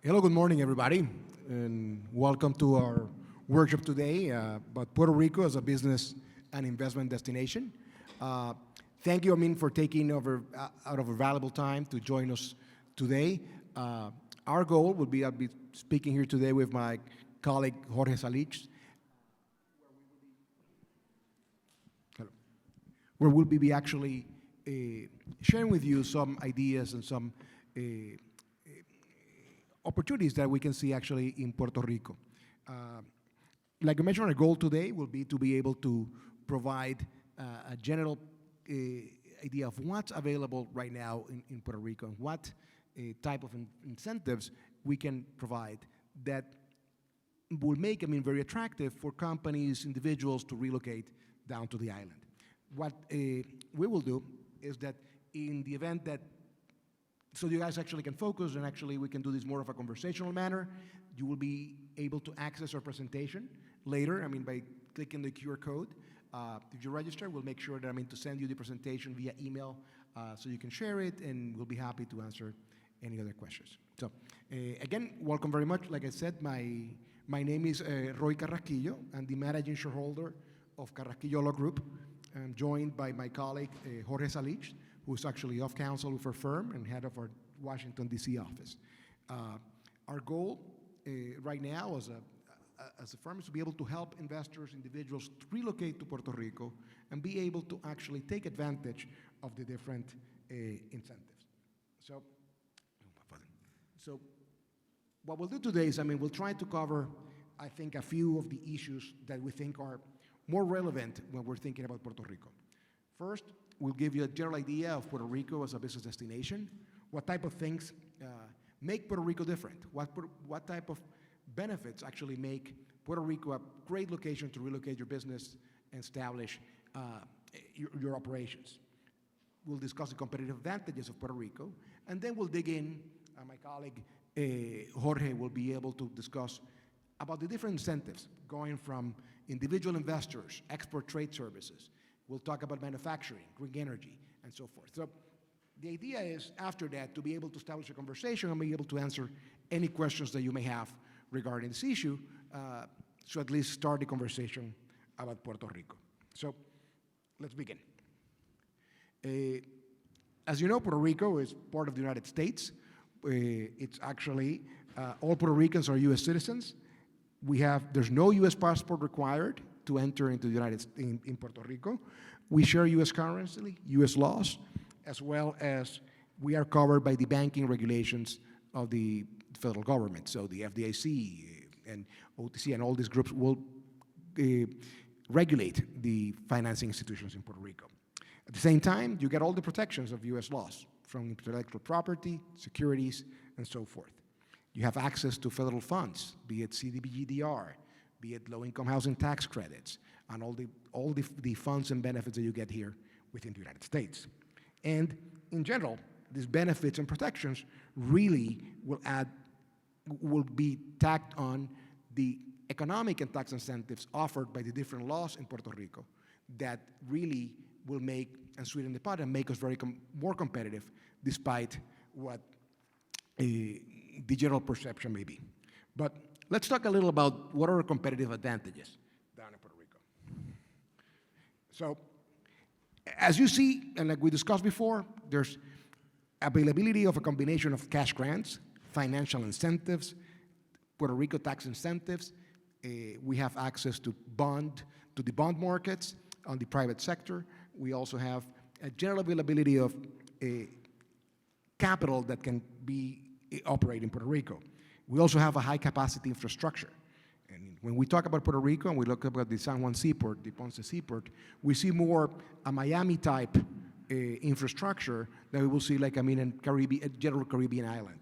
Hello, good morning, everybody, and welcome to our workshop today about Puerto Rico as a business and investment destination. Thank you, Amin, for taking out of a valuable time to join us today. Our goal would be, I'll be speaking here today with my colleague, Jorge Salich, where we'll be actually sharing with you some ideas and some opportunities that we can see actually in Puerto Rico. Like I mentioned, our goal today will be to be able to provide a general idea of what's available right now in Puerto Rico and what type of incentives we can provide that will make very attractive for companies, individuals to relocate down to the island. What we will do is that in the event that so you guys actually can focus and actually we can do this more of a conversational manner. You will be able to access our presentation later, by clicking the QR code. If you register, we'll make sure that to send you the presentation via email so you can share it, and we'll be happy to answer any other questions. So again, welcome very much. Like I said, my name is Roy Carrasquillo. I'm the managing shareholder of Carrasquillo Law Group. I'm joined by my colleague, Jorge Salich, who's actually off counsel with our firm and head of our Washington, D.C. office. Our goal right now as a firm is to be able to help investors, individuals relocate to Puerto Rico and be able to actually take advantage of the different incentives. So what we'll do today is, we'll try to cover, I think, a few of the issues that we think are more relevant when we're thinking about Puerto Rico. First, we'll give you a general idea of Puerto Rico as a business destination, what type of things make Puerto Rico different, what type of benefits actually make Puerto Rico a great location to relocate your business and establish your operations. We'll discuss the competitive advantages of Puerto Rico, and then we'll dig in. My colleague Jorge will be able to discuss about the different incentives going from individual investors, export trade services. We'll talk about manufacturing, green energy, and so forth. So the idea is, after that, to be able to establish a conversation and be able to answer any questions that you may have regarding this issue, so at least start the conversation about Puerto Rico. So let's begin. As you know, Puerto Rico is part of the United States. It's actually, all Puerto Ricans are U.S. citizens. There's no U.S. passport required to enter into the United States in Puerto Rico. We share U.S. currency, U.S. laws, as well as we are covered by the banking regulations of the federal government. So the FDIC and OTC and all these groups will regulate the financing institutions in Puerto Rico. At the same time, you get all the protections of U.S. laws, from intellectual property, securities, and so forth. You have access to federal funds, be it CDBG-DR, be it low-income housing tax credits, and all the funds and benefits that you get here within the United States. And in general, these benefits and protections really will be tacked on the economic and tax incentives offered by the different laws in Puerto Rico that really will make and sweeten the pot and make us more competitive, despite what the general perception may be. But let's talk a little about what are our competitive advantages down in Puerto Rico. So, as you see, and like we discussed before, there's availability of a combination of cash grants, financial incentives, Puerto Rico tax incentives. We have access to the bond markets on the private sector. We also have a general availability of capital that can be operate in Puerto Rico. We also have a high-capacity infrastructure. And when we talk about Puerto Rico and we look about the San Juan Seaport, the Ponce Seaport, we see more a Miami-type infrastructure that we will see like, in general Caribbean island.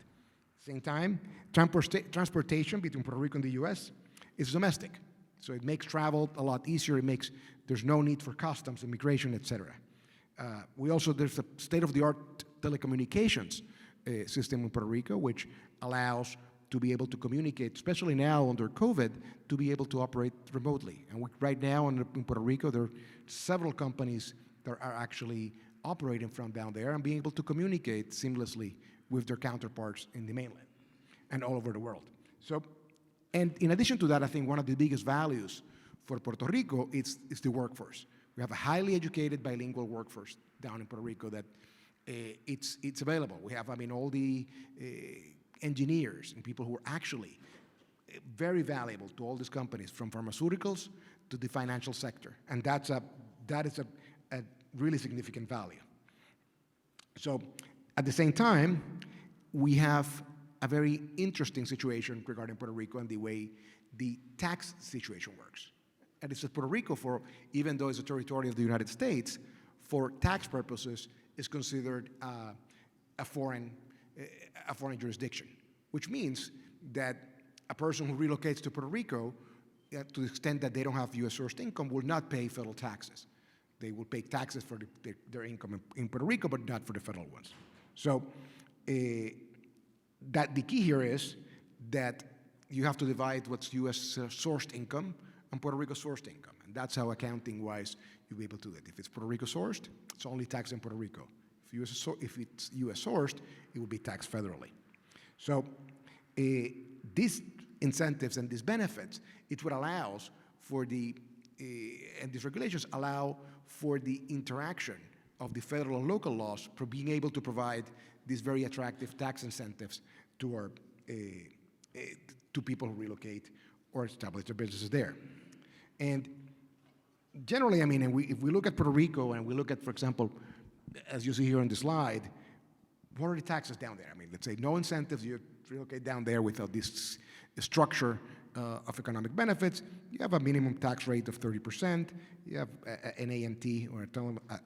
Same time, transportation between Puerto Rico and the U.S. is domestic. So it makes travel a lot easier. There's no need for customs, immigration, et cetera. There's a state-of-the-art telecommunications system in Puerto Rico, which allows to be able to communicate, especially now under COVID, to be able to operate remotely. And right now in Puerto Rico, there are several companies that are actually operating from down there and being able to communicate seamlessly with their counterparts in the mainland. and all over the world. So, and in addition to that, I think one of the biggest values for Puerto Rico is the workforce. We have a highly educated bilingual workforce down in Puerto Rico that it's available. We have, all the engineers and people who are actually very valuable to all these companies, from pharmaceuticals to the financial sector, and that is a really significant value. So, at the same time, we have a very interesting situation regarding Puerto Rico and the way the tax situation works. And it's that Puerto Rico, even though it's a territory of the United States, for tax purposes, is considered a foreign jurisdiction, which means that a person who relocates to Puerto Rico, to the extent that they don't have U.S. sourced income, will not pay federal taxes. They will pay taxes for their income in Puerto Rico, but not for the federal ones. So that the key here is that you have to divide what's U.S. sourced income and Puerto Rico sourced income. And that's how accounting-wise you'll be able to do it. If it's Puerto Rico sourced, it's only taxed in Puerto Rico. If it's U.S. sourced, it will be taxed federally. So these incentives and these benefits, it's what allows for and these regulations allow for the interaction of the federal and local laws for being able to provide these very attractive tax incentives to to people who relocate or establish their businesses there. And generally, if we look at Puerto Rico and we look at, for example, as you see here on the slide, what are the taxes down there? Let's say no incentives, you relocate down there without this structure of economic benefits. You have a minimum tax rate of 30%. You have an AMT, or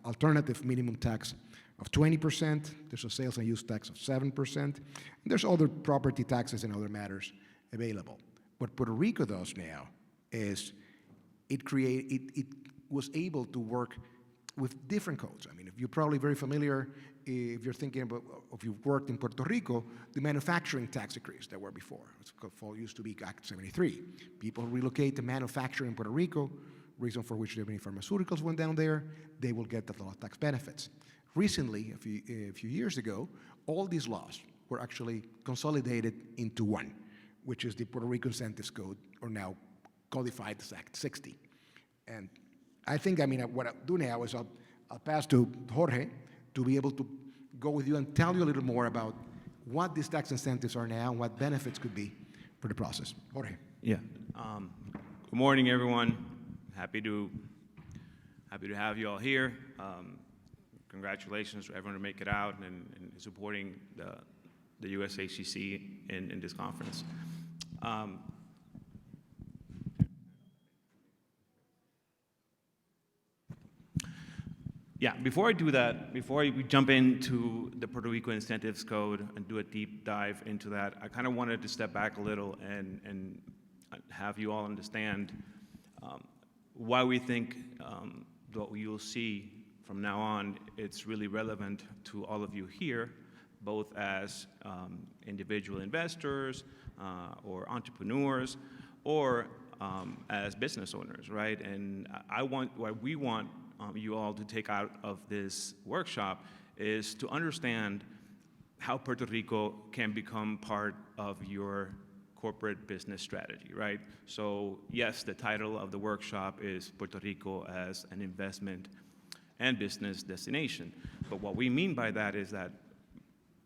alternative minimum tax, of 20%. There's a sales and use tax of 7%. And there's other property taxes and other matters available. What Puerto Rico does now is it was able to work with different codes. If you're probably very familiar, if you're thinking about, if you've worked in Puerto Rico, the manufacturing tax decrees that were before. It used to be Act 73. People who relocate to manufacturing in Puerto Rico, reason for which many pharmaceuticals went down there, they will get the tax benefits. Recently, a few years ago, all these laws were actually consolidated into one, which is the Puerto Rico Incentives Code, or now codified as Act 60. And I think, what I'll do now is I'll pass to Jorge to be able to go with you and tell you a little more about what these tax incentives are now and what benefits could be for the process. Jorge. Yeah. Good morning, everyone. Happy to have you all here. Congratulations to everyone to make it out and supporting the USHCC in this conference. Yeah, before I do that, before we jump into the Puerto Rico Incentives Code and do a deep dive into that, I kind of wanted to step back a little and have you all understand why we think what you'll see from now on, it's really relevant to all of you here, both as individual investors or entrepreneurs, or as business owners, right? And what we want you all to take out of this workshop is to understand how Puerto Rico can become part of your corporate business strategy, right? So yes, the title of the workshop is Puerto Rico as an investment and business destination. But what we mean by that is that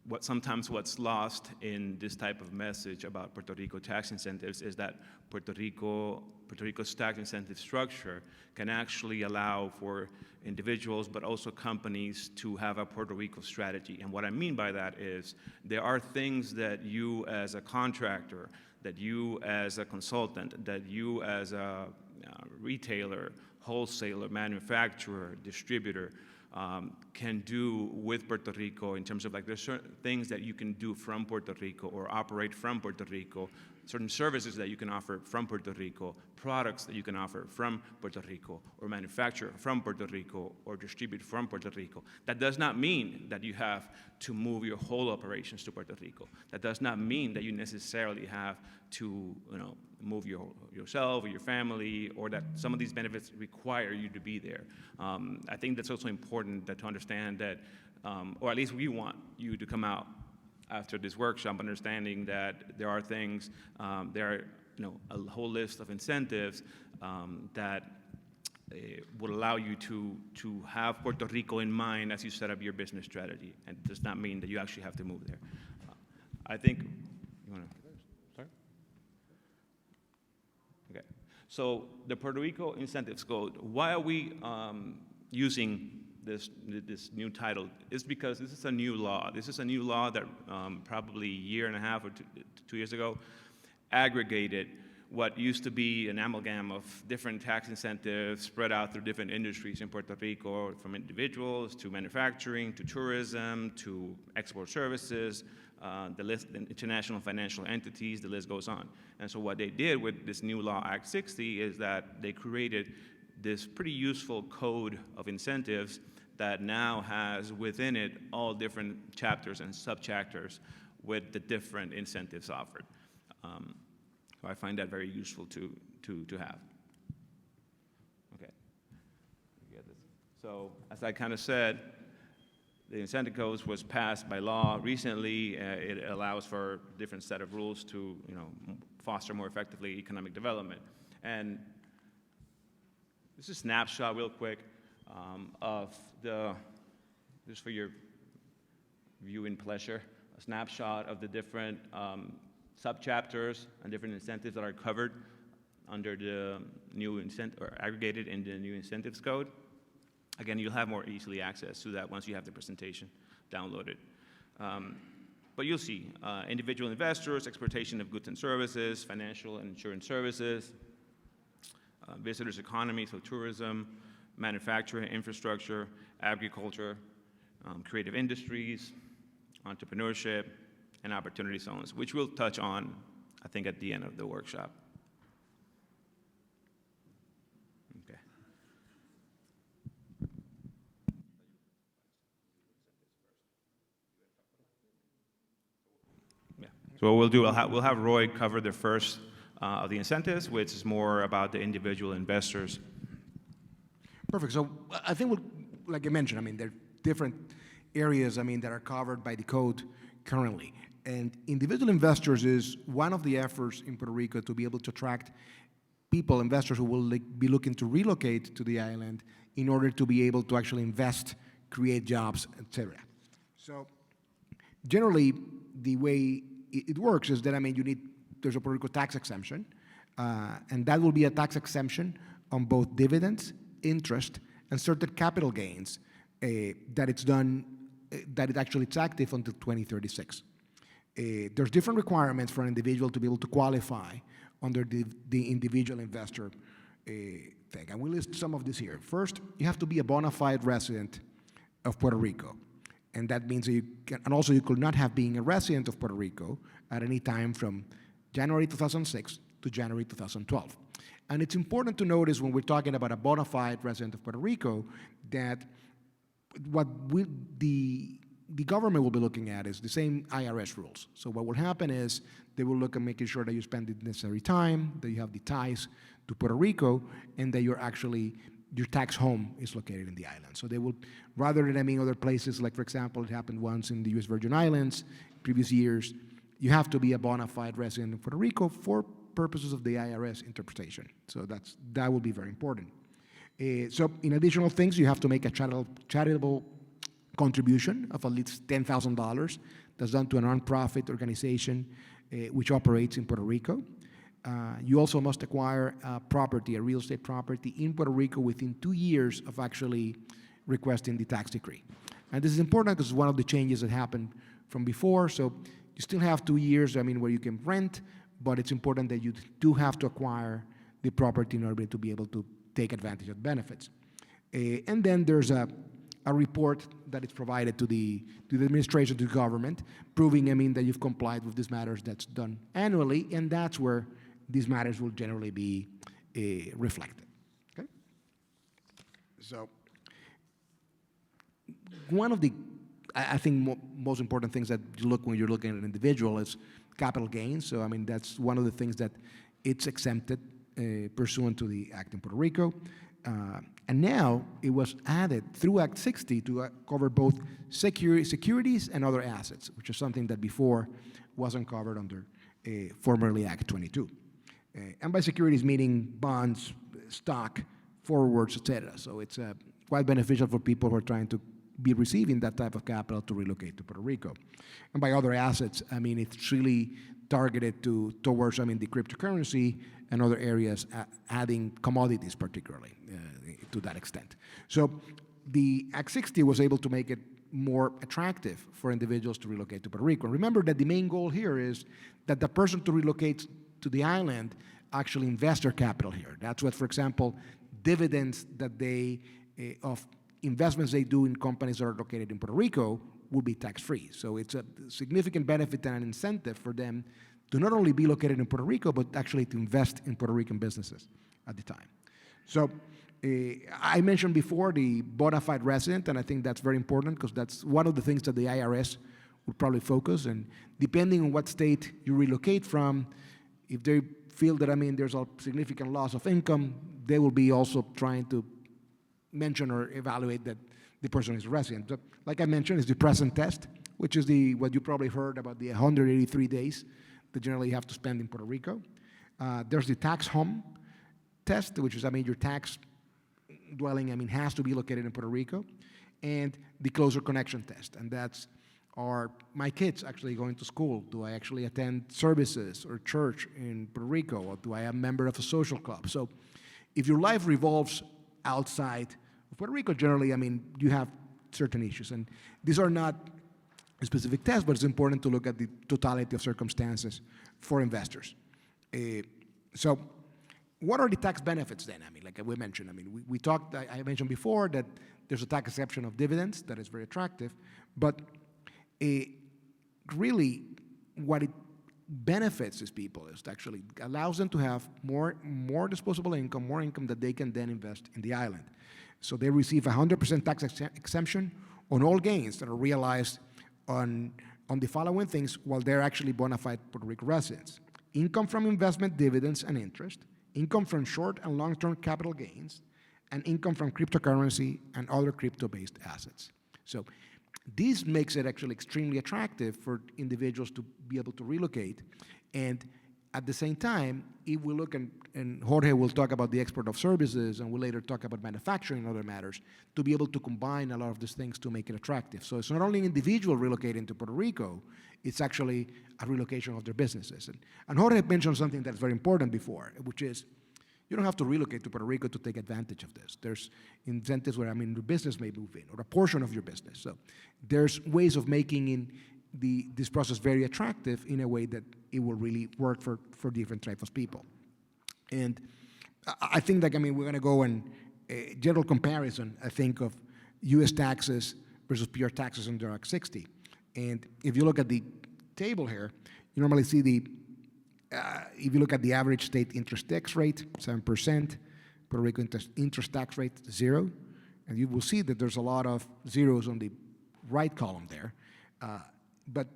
what's lost in this type of message about Puerto Rico tax incentives is that Puerto Rico's tax incentive structure can actually allow for individuals but also companies to have a Puerto Rico strategy. And what I mean by that is there are things that you as a contractor, that you as a consultant, that you as a retailer, wholesaler, manufacturer, distributor, can do with Puerto Rico in terms of there's certain things that you can do from Puerto Rico or operate from Puerto Rico, certain services that you can offer from Puerto Rico, products that you can offer from Puerto Rico, or manufacture from Puerto Rico, or distribute from Puerto Rico. That does not mean that you have to move your whole operations to Puerto Rico. That does not mean that you necessarily have to move yourself or your family, or that some of these benefits require you to be there. I think that's also important to understand that, or at least we want you to come out after this workshop, understanding that there are things, there are a whole list of incentives that would allow you to have Puerto Rico in mind as you set up your business strategy, and it does not mean that you actually have to move there. I think, you want to, sorry? Okay, so the Puerto Rico Incentives Code, why are we using this new title? Is because this is a new law. This is a new law that probably a year and a half or 2 years ago aggregated what used to be an amalgam of different tax incentives spread out through different industries in Puerto Rico, from individuals to manufacturing to tourism to export services, the list, international financial entities, the list goes on. And so what they did with this new law, Act 60, is that they created this pretty useful code of incentives that now has within it all different chapters and subchapters with the different incentives offered. So I find that very useful to have. Okay. So as I kind of said, the incentive codes was passed by law recently. It allows for a different set of rules to foster more effectively economic development. And this is a snapshot real quick of just for your viewing pleasure, a snapshot of the different subchapters and different incentives that are covered under the new or aggregated in the new incentives code. Again, you'll have more easily access to that once you have the presentation downloaded. But you'll see individual investors, exportation of goods and services, financial and insurance services, visitors economy, so tourism, manufacturing, infrastructure, agriculture, creative industries, entrepreneurship, and opportunity zones, which we'll touch on, I think, at the end of the workshop. Okay. Yeah. So what we'll do, we'll have Roy cover the first of the incentives, which is more about the individual investors. Perfect. So I think, like I mentioned, there are different areas, that are covered by the code currently. And individual investors is one of the efforts in Puerto Rico to be able to attract people, investors who will be looking to relocate to the island in order to be able to actually invest, create jobs, etc. So generally, the way it works is that, there's a Puerto Rico tax exemption, and that will be a tax exemption on both dividends, interest, and certain capital gains that it's active until 2036. There's different requirements for an individual to be able to qualify under the individual investor thing. And we list some of this here. First, you have to be a bona fide resident of Puerto Rico. And that means that you could not have been a resident of Puerto Rico at any time from January 2006 to January 2012. And it's important to notice when we're talking about a bona fide resident of Puerto Rico that what the government will be looking at is the same IRS rules. So what will happen is they will look at making sure that you spend the necessary time, that you have the ties to Puerto Rico, and that your tax home is located in the island. So they will, rather than other places, like for example, it happened once in the U.S. Virgin Islands, previous years, you have to be a bona fide resident of Puerto Rico for purposes of the IRS interpretation. So that will be very important. So in additional things, you have to make a charitable contribution of at least $10,000 that's done to a nonprofit organization which operates in Puerto Rico. You also must acquire a real estate property in Puerto Rico within 2 years of actually requesting the tax decree. And this is important because it's one of the changes that happened from before. So you still have 2 years, where you can rent, but it's important that you do have to acquire the property in order to be able to take advantage of benefits. And then there's a report that is provided to the administration, to the government, proving, that you've complied with these matters. That's done annually, and that's where these matters will generally be reflected. Okay? So one of the, I think, most important things that you look when you're looking at an individual is capital gains. So, that's one of the things that it's exempted pursuant to the Act in Puerto Rico. And now it was added through Act 60 to cover both securities and other assets, which is something that before wasn't covered under formerly Act 22. And by securities, meaning bonds, stock, forwards, etc. So it's quite beneficial for people who are trying to be receiving that type of capital to relocate to Puerto Rico. And by other assets, I mean, it's really targeted towards, I mean, the cryptocurrency and other areas, adding commodities particularly to that extent. So the Act 60 was able to make it more attractive for individuals to relocate to Puerto Rico. And remember that the main goal here is that the person to relocate to the island actually invest their capital here. That's what, for example, dividends that they, of investments they do in companies that are located in Puerto Rico will be tax-free. So it's a significant benefit and an incentive for them to not only be located in Puerto Rico, but actually to invest in Puerto Rican businesses at the time. So I mentioned before the bona fide resident, and I think that's very important because that's one of the things that the IRS would probably focus. And depending on what state you relocate from, if they feel that, I mean, there's a significant loss of income, they will be also trying to mention or evaluate that the person is a resident. But like I mentioned, it's the present test, which is what you probably heard about the 183 days that generally you have to spend in Puerto Rico. There's the tax home test, which is, I mean, your tax dwelling, I mean, has to be located in Puerto Rico, and the closer connection test, and that's, are my kids actually going to school? Do I actually attend services or church in Puerto Rico, or do I am a member of a social club? So if your life revolves outside of Puerto Rico, generally, I mean, you have certain issues, and these are not a specific test, but it's important to look at the totality of circumstances for investors. So what are the tax benefits then? I mean, like we mentioned, I mean, we talked, I mentioned before that there's a tax exception of dividends that is very attractive, but really what it benefits these people is actually allows them to have more disposable income, more income that they can then invest in the island. So they receive 100% tax exemption on all gains that are realized on the following things while they're actually bona fide Puerto Rico residents: income from investment, dividends, and interest, income from short and long-term capital gains, and income from cryptocurrency and other crypto-based assets. So this makes it actually extremely attractive for individuals to be able to relocate. And at the same time, if we look, and Jorge will talk about the export of services, and we'll later talk about manufacturing and other matters, to be able to combine a lot of these things to make it attractive. So it's not only an individual relocating to Puerto Rico, it's actually a relocation of their businesses. And Jorge mentioned something that's very important before, which is you don't have to relocate to Puerto Rico to take advantage of this. There's incentives where, I mean, your business may move in, or a portion of your business. So there's ways of making this process very attractive in a way that it will really work for different types of people. And I think that, I mean, we're going to go in a general comparison, I think, of U.S. taxes versus PR taxes under Act 60. And if you look at the table here, you normally see if you look at the average state interest tax rate, 7%, Puerto Rico interest tax rate, 0, and you will see that there's a lot of zeros on the right column there. But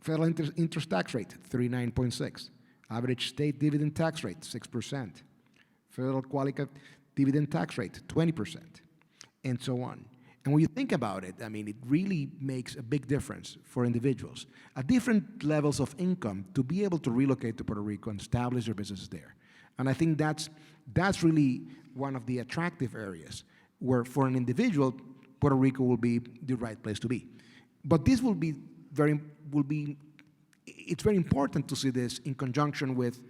federal interest tax rate, 39.6. Average state dividend tax rate, 6%. Federal qualified dividend tax rate, 20%, and so on. And when you think about it, I mean, it really makes a big difference for individuals at different levels of income to be able to relocate to Puerto Rico and establish their businesses there. And I think that's really one of the attractive areas where, for an individual, Puerto Rico will be the right place to be. But this it's very important to see this in conjunction with,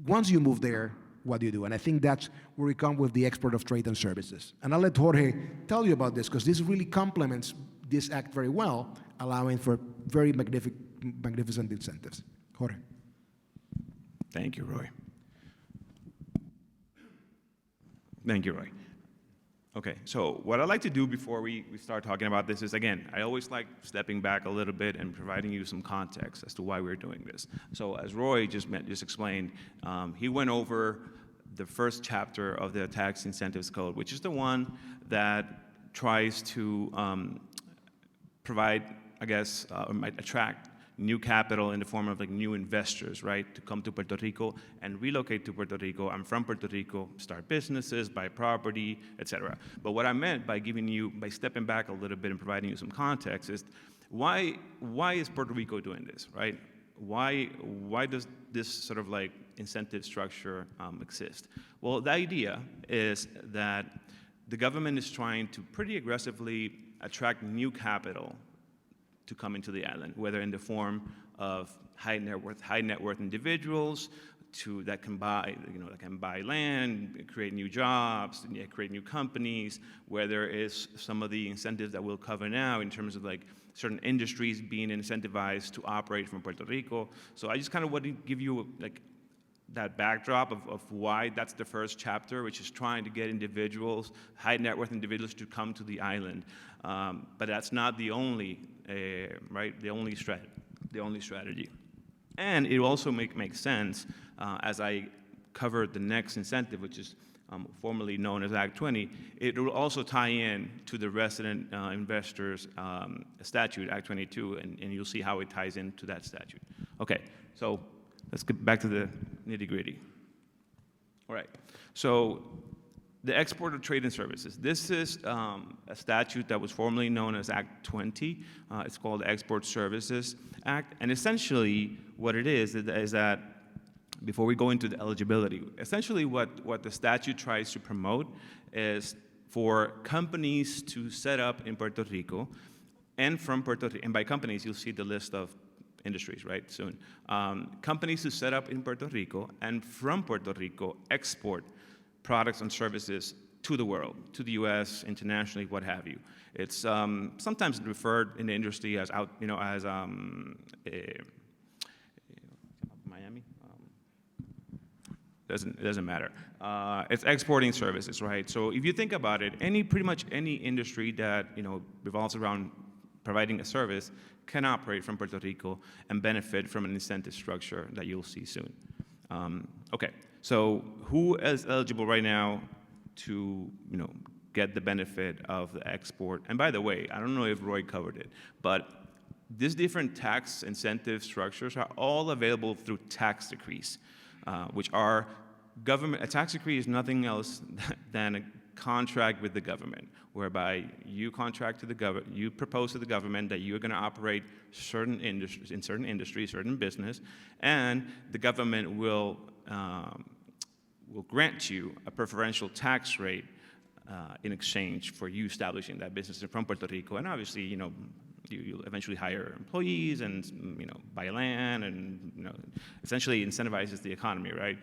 once you move there, what do you do? And I think that's where we come with the export of trade and services. And I'll let Jorge tell you about this, because this really complements this act very well, allowing for very magnificent incentives. Jorge. Thank you, Roy. Thank you, Roy. Okay, so what I'd like to do before we start talking about this is, again, I always like stepping back a little bit and providing you some context as to why we're doing this. So as Roy just explained, he went over the first chapter of the Tax Incentives Code, which is the one that tries to provide, I guess, attract new capital in the form of like new investors, right, to come to Puerto Rico and relocate to Puerto Rico. I'm from Puerto Rico, start businesses, buy property, etc. But what I meant by by stepping back a little bit and providing you some context is why is Puerto Rico doing this, right? Why does this sort of like incentive structure exist? Well, the idea is that the government is trying to pretty aggressively attract new capital to come into the island, whether in the form of high net worth individuals that can buy land, create new jobs, create new companies, where there is some of the incentives that we'll cover now in terms of like certain industries being incentivized to operate from Puerto Rico. So I just kind of want to give you like that backdrop of why that's the first chapter, which is trying to get individuals, high net worth individuals, to come to the island. But that's not the only, the only strategy. And it also makes sense as I cover the next incentive, which is formerly known as Act 20. It will also tie in to the resident investors statute, Act 22, and you'll see how it ties into that statute. Okay, so let's get back to the nitty-gritty. All right, so the export of trade and services. This is a statute that was formerly known as Act 20. It's called the Export Services Act, and essentially what it is that, before we go into the eligibility, essentially what the statute tries to promote is for companies to set up in Puerto Rico and from Puerto Rico, and by companies, you'll see the list of industries, right, soon. Companies who set up in Puerto Rico and from Puerto Rico export products and services to the world, to the U.S., internationally, what have you. It's sometimes referred in the industry as Miami. It doesn't matter. It's exporting services, right? So if you think about it, pretty much any industry that revolves around providing a service can operate from Puerto Rico and benefit from an incentive structure that you'll see soon. Okay, so who is eligible right now to get the benefit of the export? And by the way, I don't know if Roy covered it, but these different tax incentive structures are all available through tax decrees, which are government. A tax decree is nothing else than a contract with the government, whereby you contract to the government, you propose to the government that you're going to operate certain industries, certain business, and the government will grant you a preferential tax rate in exchange for you establishing that business from Puerto Rico. And obviously, you'll eventually hire employees and buy land and essentially incentivizes the economy, right?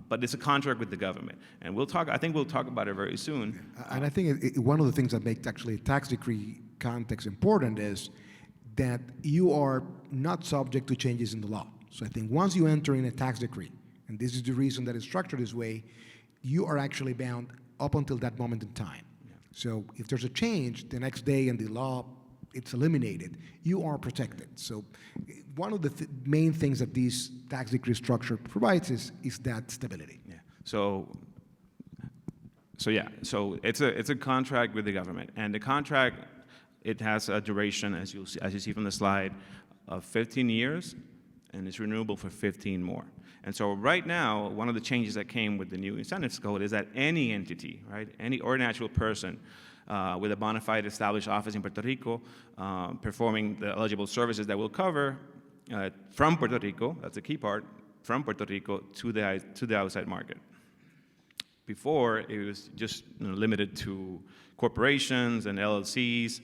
But it's a contract with the government, and I think we'll talk about it very soon. And I think one of the things that makes actually a tax decree context important is that you are not subject to changes in the law. So I think once you enter in a tax decree, and this is the reason that it's structured this way, you are actually bound up until that moment in time. Yeah. So if there's a change the next day and the law it's eliminated, you are protected. So one of the main things that this tax decree structure provides is that stability. Yeah. So it's a contract with the government, and the contract, it has a duration, as you see from the slide, of 15 years, and it's renewable for 15 more. And so right now, one of the changes that came with the new incentives code is that any entity, right, any or natural person with a bona fide established office in Puerto Rico, performing the eligible services that we'll cover from Puerto Rico, that's the key part, from Puerto Rico to the outside market. Before, it was just limited to corporations and LLCs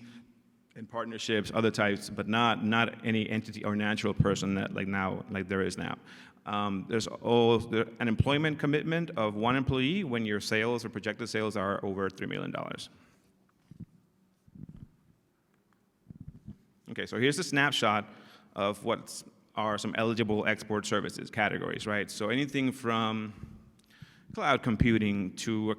and partnerships, other types, but not any entity or natural person like there is now. There's an employment commitment of one employee when your sales or projected sales are over $3 million. Okay, so here's a snapshot of what are some eligible export services categories, right? So anything from cloud computing to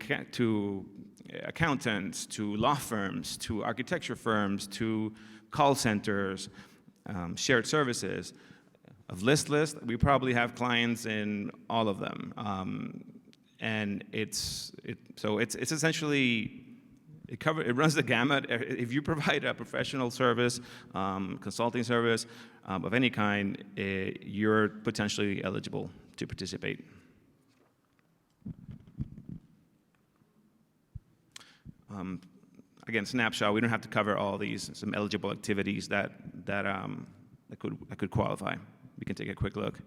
accountants, to law firms, to architecture firms, to call centers, shared services. Of list, we probably have clients in all of them, and it's essentially It runs the gamut. If you provide a professional service, consulting service of any kind, you're potentially eligible to participate. Again, snapshot. We don't have to cover all these. Some eligible activities that could qualify. We can take a quick look.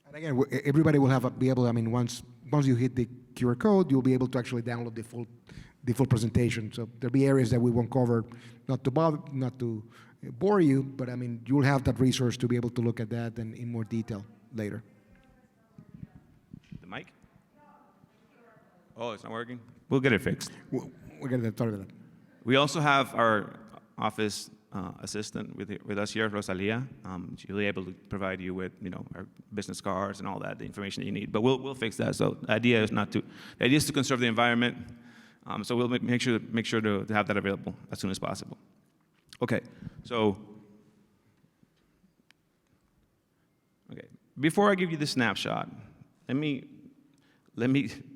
And again, everybody will be able. I mean, once you hit the QR code, you'll be able to actually download the full presentation. So there'll be areas that we won't cover, not to bore you, but I mean, you'll have that resource to be able to look at that and in more detail later. The mic? Oh, it's not working? We'll get it fixed. We're going to talk about that. We also have our office assistant with us here, Rosalia. She'll be able to provide you with, our business cards and all that, the information that you need. But we'll fix that. So the idea is to conserve the environment. So we'll make sure to have that available as soon as possible. Okay. So, before I give you the snapshot, let me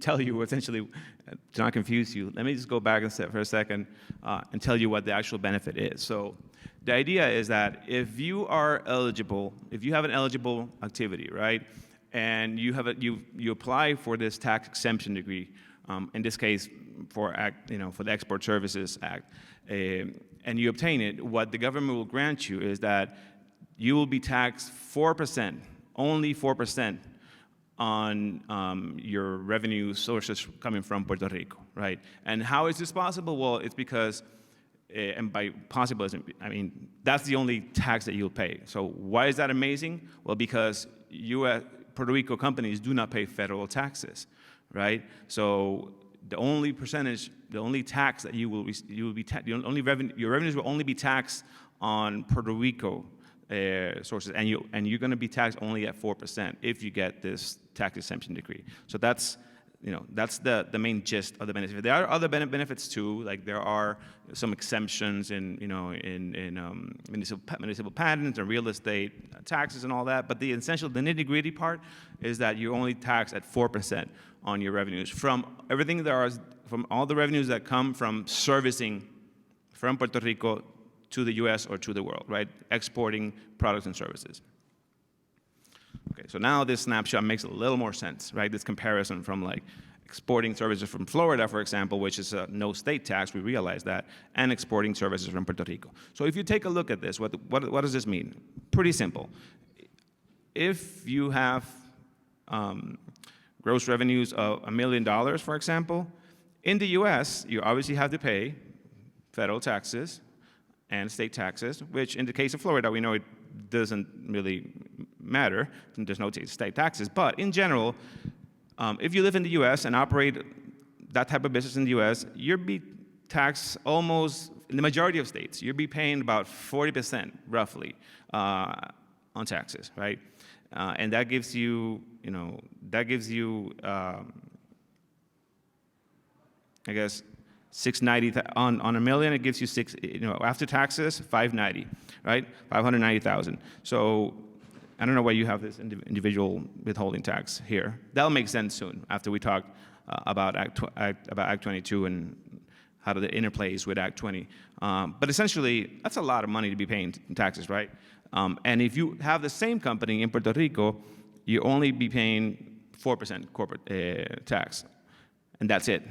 tell you essentially, to not confuse you, let me just go back for a second and tell you what the actual benefit is. So the idea is that if you have an eligible activity, right, and you apply for this tax exemption degree, in this case for the Export Services Act, and you obtain it, what the government will grant you is that you will be taxed 4%, only 4%, on your revenue sources coming from Puerto Rico, right? And how is this possible? Well, it's because, and by possible, I mean, that's the only tax that you'll pay. So why is that amazing? Well, because Puerto Rico companies do not pay federal taxes, right? So the only tax that your revenues will only be taxed on Puerto Rico sources, and you're going to be taxed only at 4% if you get this tax exemption decree. So that's the main gist of the benefit. There are other benefits too, like there are some exemptions in municipal patents and real estate taxes and all that. But the nitty-gritty part is that you're only taxed at 4% on your revenues from from all the revenues that come from servicing from Puerto Rico to the U.S. or to the world, right? Exporting products and services. Okay, so now this snapshot makes a little more sense, right? This comparison from like exporting services from Florida, for example, which is no state tax, we realize that, and exporting services from Puerto Rico. So if you take a look at this, what does this mean? Pretty simple. If you have gross revenues of $1 million, for example, in the U.S., you obviously have to pay federal taxes and state taxes, which in the case of Florida, we know it doesn't really matter. There's no state taxes. But in general, if you live in the U.S. and operate that type of business in the U.S., you'll be taxed almost, in the majority of states, you'll be paying about 40% roughly on taxes, right? And that gives you, I guess, $690 on $1 million. It gives you after taxes, $590, right? $590,000. So I don't know why you have this individual withholding tax here. That'll make sense soon after we talk about Act 22 and how the interplays with Act 20. But essentially, that's a lot of money to be paying in taxes, right? And if you have the same company in Puerto Rico, you only be paying 4% corporate tax, and that's it.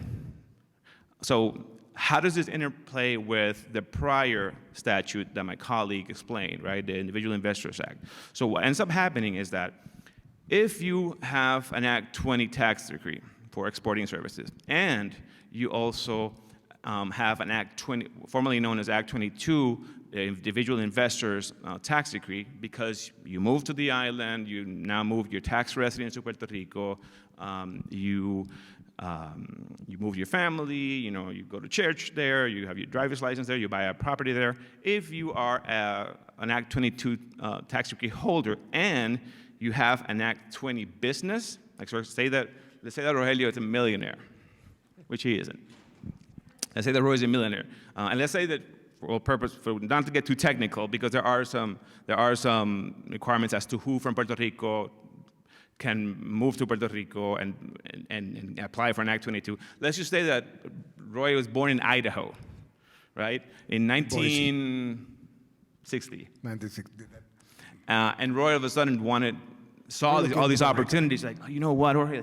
So how does this interplay with the prior statute that my colleague explained, right, the Individual Investors Act? So what ends up happening is that if you have an Act 20 tax decree for exporting services, and you also have an Act 20, formerly known as Act 22, Individual Investors tax decree, because you moved to the island, you now moved your tax residence to Puerto Rico, you move your family, you go to church there, you have your driver's license there, you buy a property there. If you are an Act 22 tax decree holder and you have an Act 20 business, like let's say that Rogelio is a millionaire, which he isn't. Let's say that Roy is a millionaire, and let's say that for not to get too technical, because there are some requirements as to who from Puerto Rico can move to Puerto Rico and apply for an Act 22. Let's just say that Roy was born in Idaho, right, in 1960. 1960. And Roy all of a sudden saw all these opportunities, like, oh, you know what, Jorge,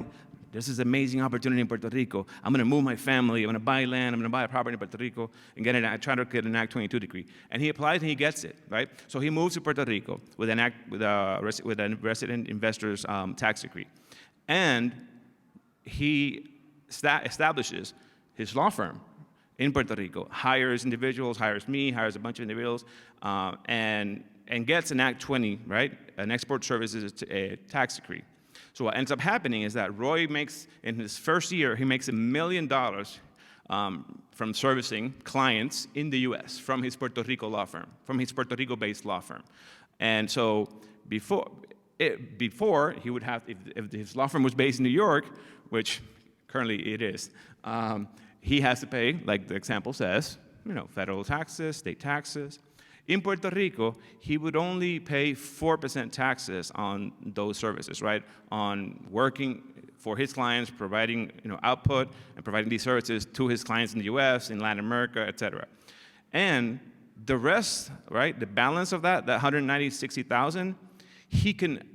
there's this amazing opportunity in Puerto Rico. I'm going to move my family. I'm going to buy land. I'm going to buy a property in Puerto Rico and try to get an Act 22 decree. And he applies and he gets it, right? So he moves to Puerto Rico with a resident investors tax decree, and he establishes his law firm in Puerto Rico, hires individuals, hires me, hires a bunch of individuals, and gets an Act 20, right? An export services tax decree. So what ends up happening is that Roy makes, in his first year, he makes $1 million from servicing clients in the U.S. from his Puerto Rico law firm, from his Puerto Rico-based law firm. And so before he would have, if his law firm was based in New York, which currently it is, he has to pay, like the example says, federal taxes, state taxes. In Puerto Rico, he would only pay 4% taxes on those services, right? On working for his clients, providing output, and providing these services to his clients in the U.S., in Latin America, et cetera. And the rest, right, the balance of that $160,000, he can,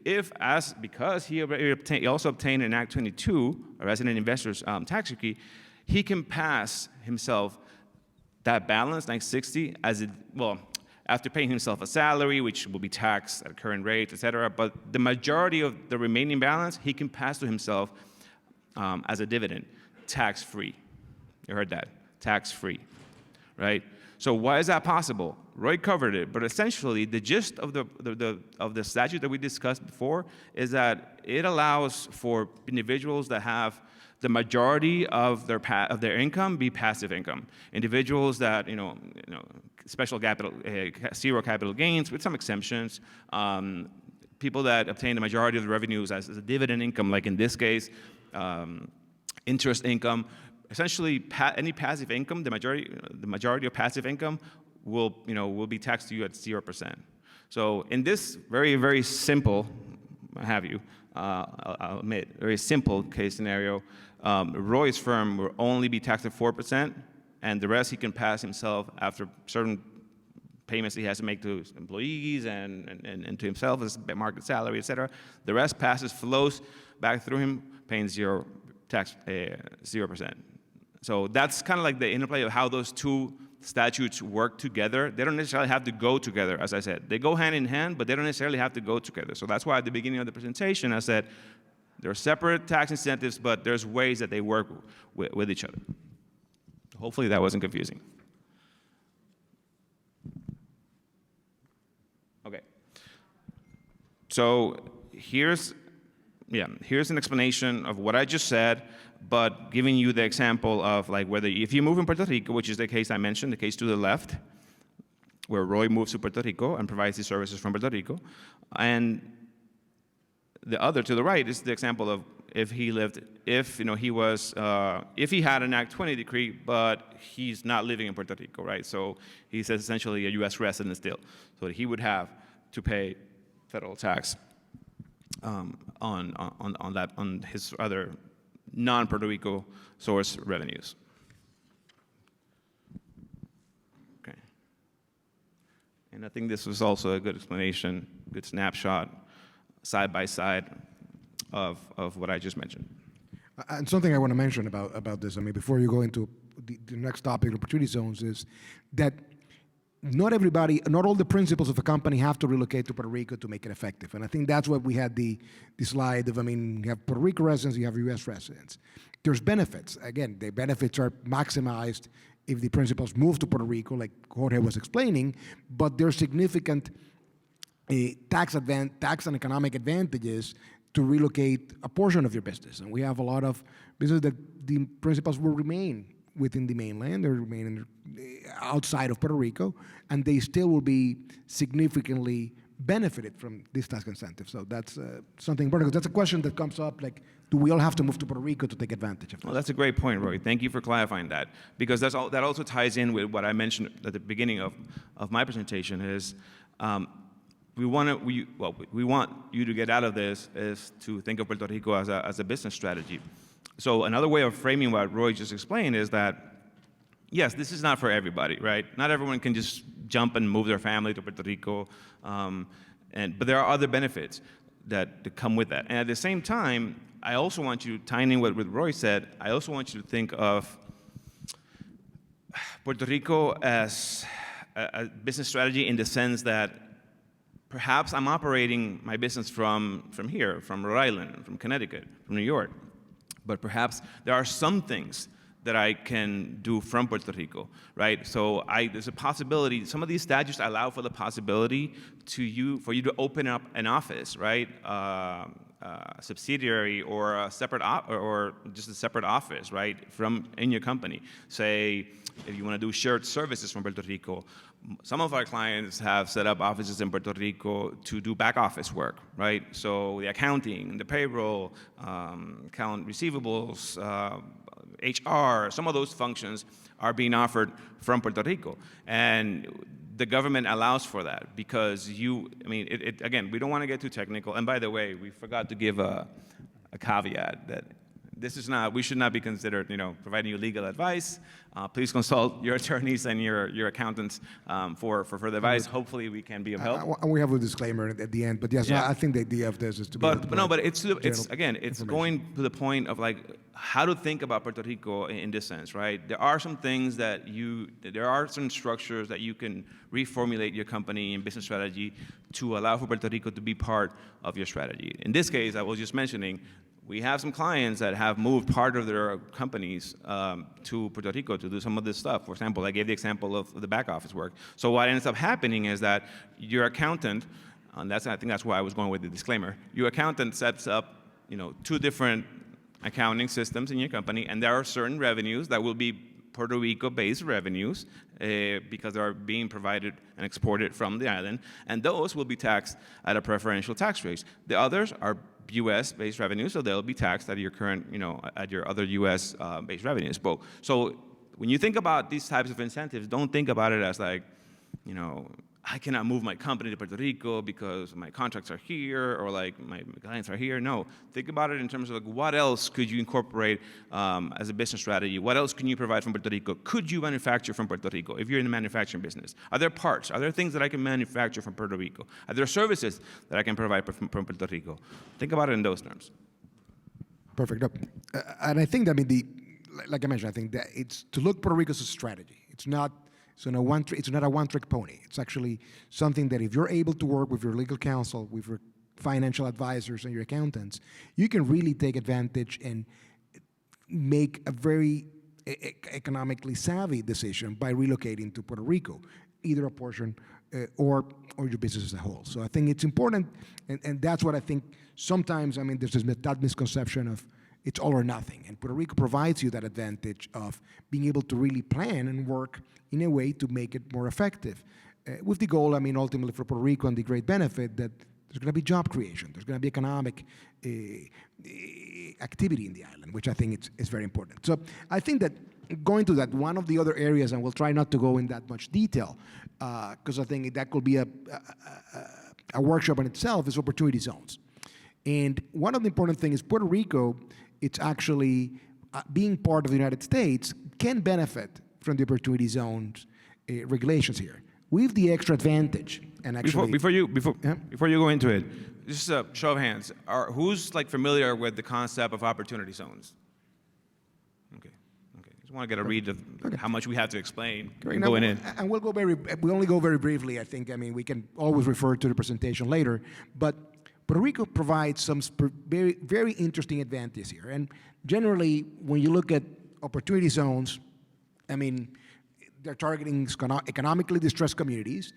because he also obtained an Act 22, a resident investors tax decree, he can pass himself that balance, like 60, after paying himself a salary, which will be taxed at current rates, et cetera, but the majority of the remaining balance, he can pass to himself as a dividend, tax-free. You heard that, tax-free, right? So why is that possible? Roy covered it, but essentially the gist of the statute that we discussed before is that it allows for individuals that have the majority of their income be passive income. Individuals that special capital, zero capital gains with some exemptions. People that obtain the majority of the revenues as a dividend income, like in this case, interest income. Essentially, any passive income, the majority of passive income will be taxed to you at 0%. So in this very, very simple, I'll admit, very simple case scenario, Roy's firm will only be taxed at 4%, and the rest he can pass himself after certain payments he has to make to his employees and to himself as market salary, et cetera. The rest flows back through him, paying 0% tax. So that's kind of like the interplay of how those two statutes work together. They don't necessarily have to go together, as I said. They go hand in hand, but they don't necessarily have to go together. So that's why at the beginning of the presentation I said there are separate tax incentives, but there's ways that they work with each other. Hopefully that wasn't confusing. Okay. So here's an explanation of what I just said, but giving you the example of like whether if you move in Puerto Rico, which is the case I mentioned, the case to the left, where Roy moves to Puerto Rico and provides these services from Puerto Rico, and the other to the right is the example of if he had an Act 20 decree, but he's not living in Puerto Rico, right? So he's essentially a U.S. resident still. So he would have to pay federal tax on his other non-Puerto Rico source revenues. Okay. And I think this was also a good explanation, good snapshot, side by side of what I just mentioned. And something I want to mention about this, before you go into the next topic, opportunity zones, is that not all the principals of a company have to relocate to Puerto Rico to make it effective. And I think that's what we had the slide of, you have Puerto Rico residents, you have U.S. residents. There's benefits. Again, the benefits are maximized if the principals move to Puerto Rico, like Jorge was explaining, but there's significant tax and economic advantages to relocate a portion of your business. And we have a lot of business that the principals will remain within the mainland, or remain outside of Puerto Rico, and they still will be significantly benefited from this tax incentive. So that's something important, because that's a question that comes up, like, do we all have to move to Puerto Rico to take advantage of this? Well, that's a great point, Roy. Thank you for clarifying that, because that also ties in with what I mentioned at the beginning of my presentation is, what we want you to get out of this is to think of Puerto Rico as a business strategy. So another way of framing what Roy just explained is that, yes, this is not for everybody, right? Not everyone can just jump and move their family to Puerto Rico, but there are other benefits that come with that. And at the same time, I also want you, tying in what Roy said, I also want you to think of Puerto Rico as a business strategy in the sense that perhaps I'm operating my business from here, from Rhode Island, from Connecticut, from New York, but perhaps there are some things that I can do from Puerto Rico, right? So there's a possibility, some of these statutes allow for the possibility for you to open up an office, right? A subsidiary or a separate, or just a separate office, right? In your company. Say, if you want to do shared services from Puerto Rico, some of our clients have set up offices in Puerto Rico to do back office work, right? So the accounting, the payroll, account receivables, HR, some of those functions are being offered from Puerto Rico. And the government allows for that because again, we don't want to get too technical. And by the way, we forgot to give a caveat that we should not be considered, providing you legal advice. Please consult your attorneys and your accountants for further advice. Hopefully, we can be of help. And we have a disclaimer at the end, but yes, yeah. I think the idea of this is to be. But it's going to the point of how to think about Puerto Rico in this sense, right? There are some things there are some structures that you can reformulate your company and business strategy to allow for Puerto Rico to be part of your strategy. In this case, I was just mentioning, we have some clients that have moved part of their companies to Puerto Rico to do some of this stuff. For example, I gave the example of the back office work. So what ends up happening is that your accountant, and I think that's why I was going with the disclaimer, your accountant sets up 2 different accounting systems in your company, and there are certain revenues that will be Puerto Rico-based revenues because they are being provided and exported from the island, and those will be taxed at a preferential tax rate. The others are U.S.-based revenues, so they'll be taxed at your current, at your other U.S.-based revenues. So when you think about these types of incentives, don't think about it as I cannot move my company to Puerto Rico because my contracts are here or my clients are here. No, think about it in terms of what else could you incorporate as a business strategy? What else can you provide from Puerto Rico? Could you manufacture from Puerto Rico if you're in the manufacturing business? Are there parts? Are there things that I can manufacture from Puerto Rico? Are there services that I can provide from Puerto Rico? Think about it in those terms. Perfect. And I think that, like I mentioned, I think that it's to look Puerto Rico as a strategy. It's not a one-trick pony. It's actually something that if you're able to work with your legal counsel, with your financial advisors and your accountants, you can really take advantage and make a very economically savvy decision by relocating to Puerto Rico, either a portion or your business as a whole. So I think it's important, and that's what I think sometimes, there's that misconception of it's all or nothing. And Puerto Rico provides you that advantage of being able to really plan and work in a way to make it more effective. With the goal, ultimately for Puerto Rico and the great benefit that there's going to be job creation, there's going to be economic activity in the island, which I think is very important. So I think that going to that, one of the other areas, and we'll try not to go in that much detail, because I think that could be a workshop in itself, is opportunity zones. And one of the important things is Puerto Rico, it's actually being part of the United States can benefit from the opportunity zones regulations here. With the extra advantage, and actually before you go into it, just a show of hands. Who's familiar with the concept of opportunity zones? Okay. Just want to get a read of how much we have to explain going in. And we only go very briefly. I think. We can always refer to the presentation later, but Puerto Rico provides some very, very interesting advantages here. And generally, when you look at opportunity zones, they're targeting economically distressed communities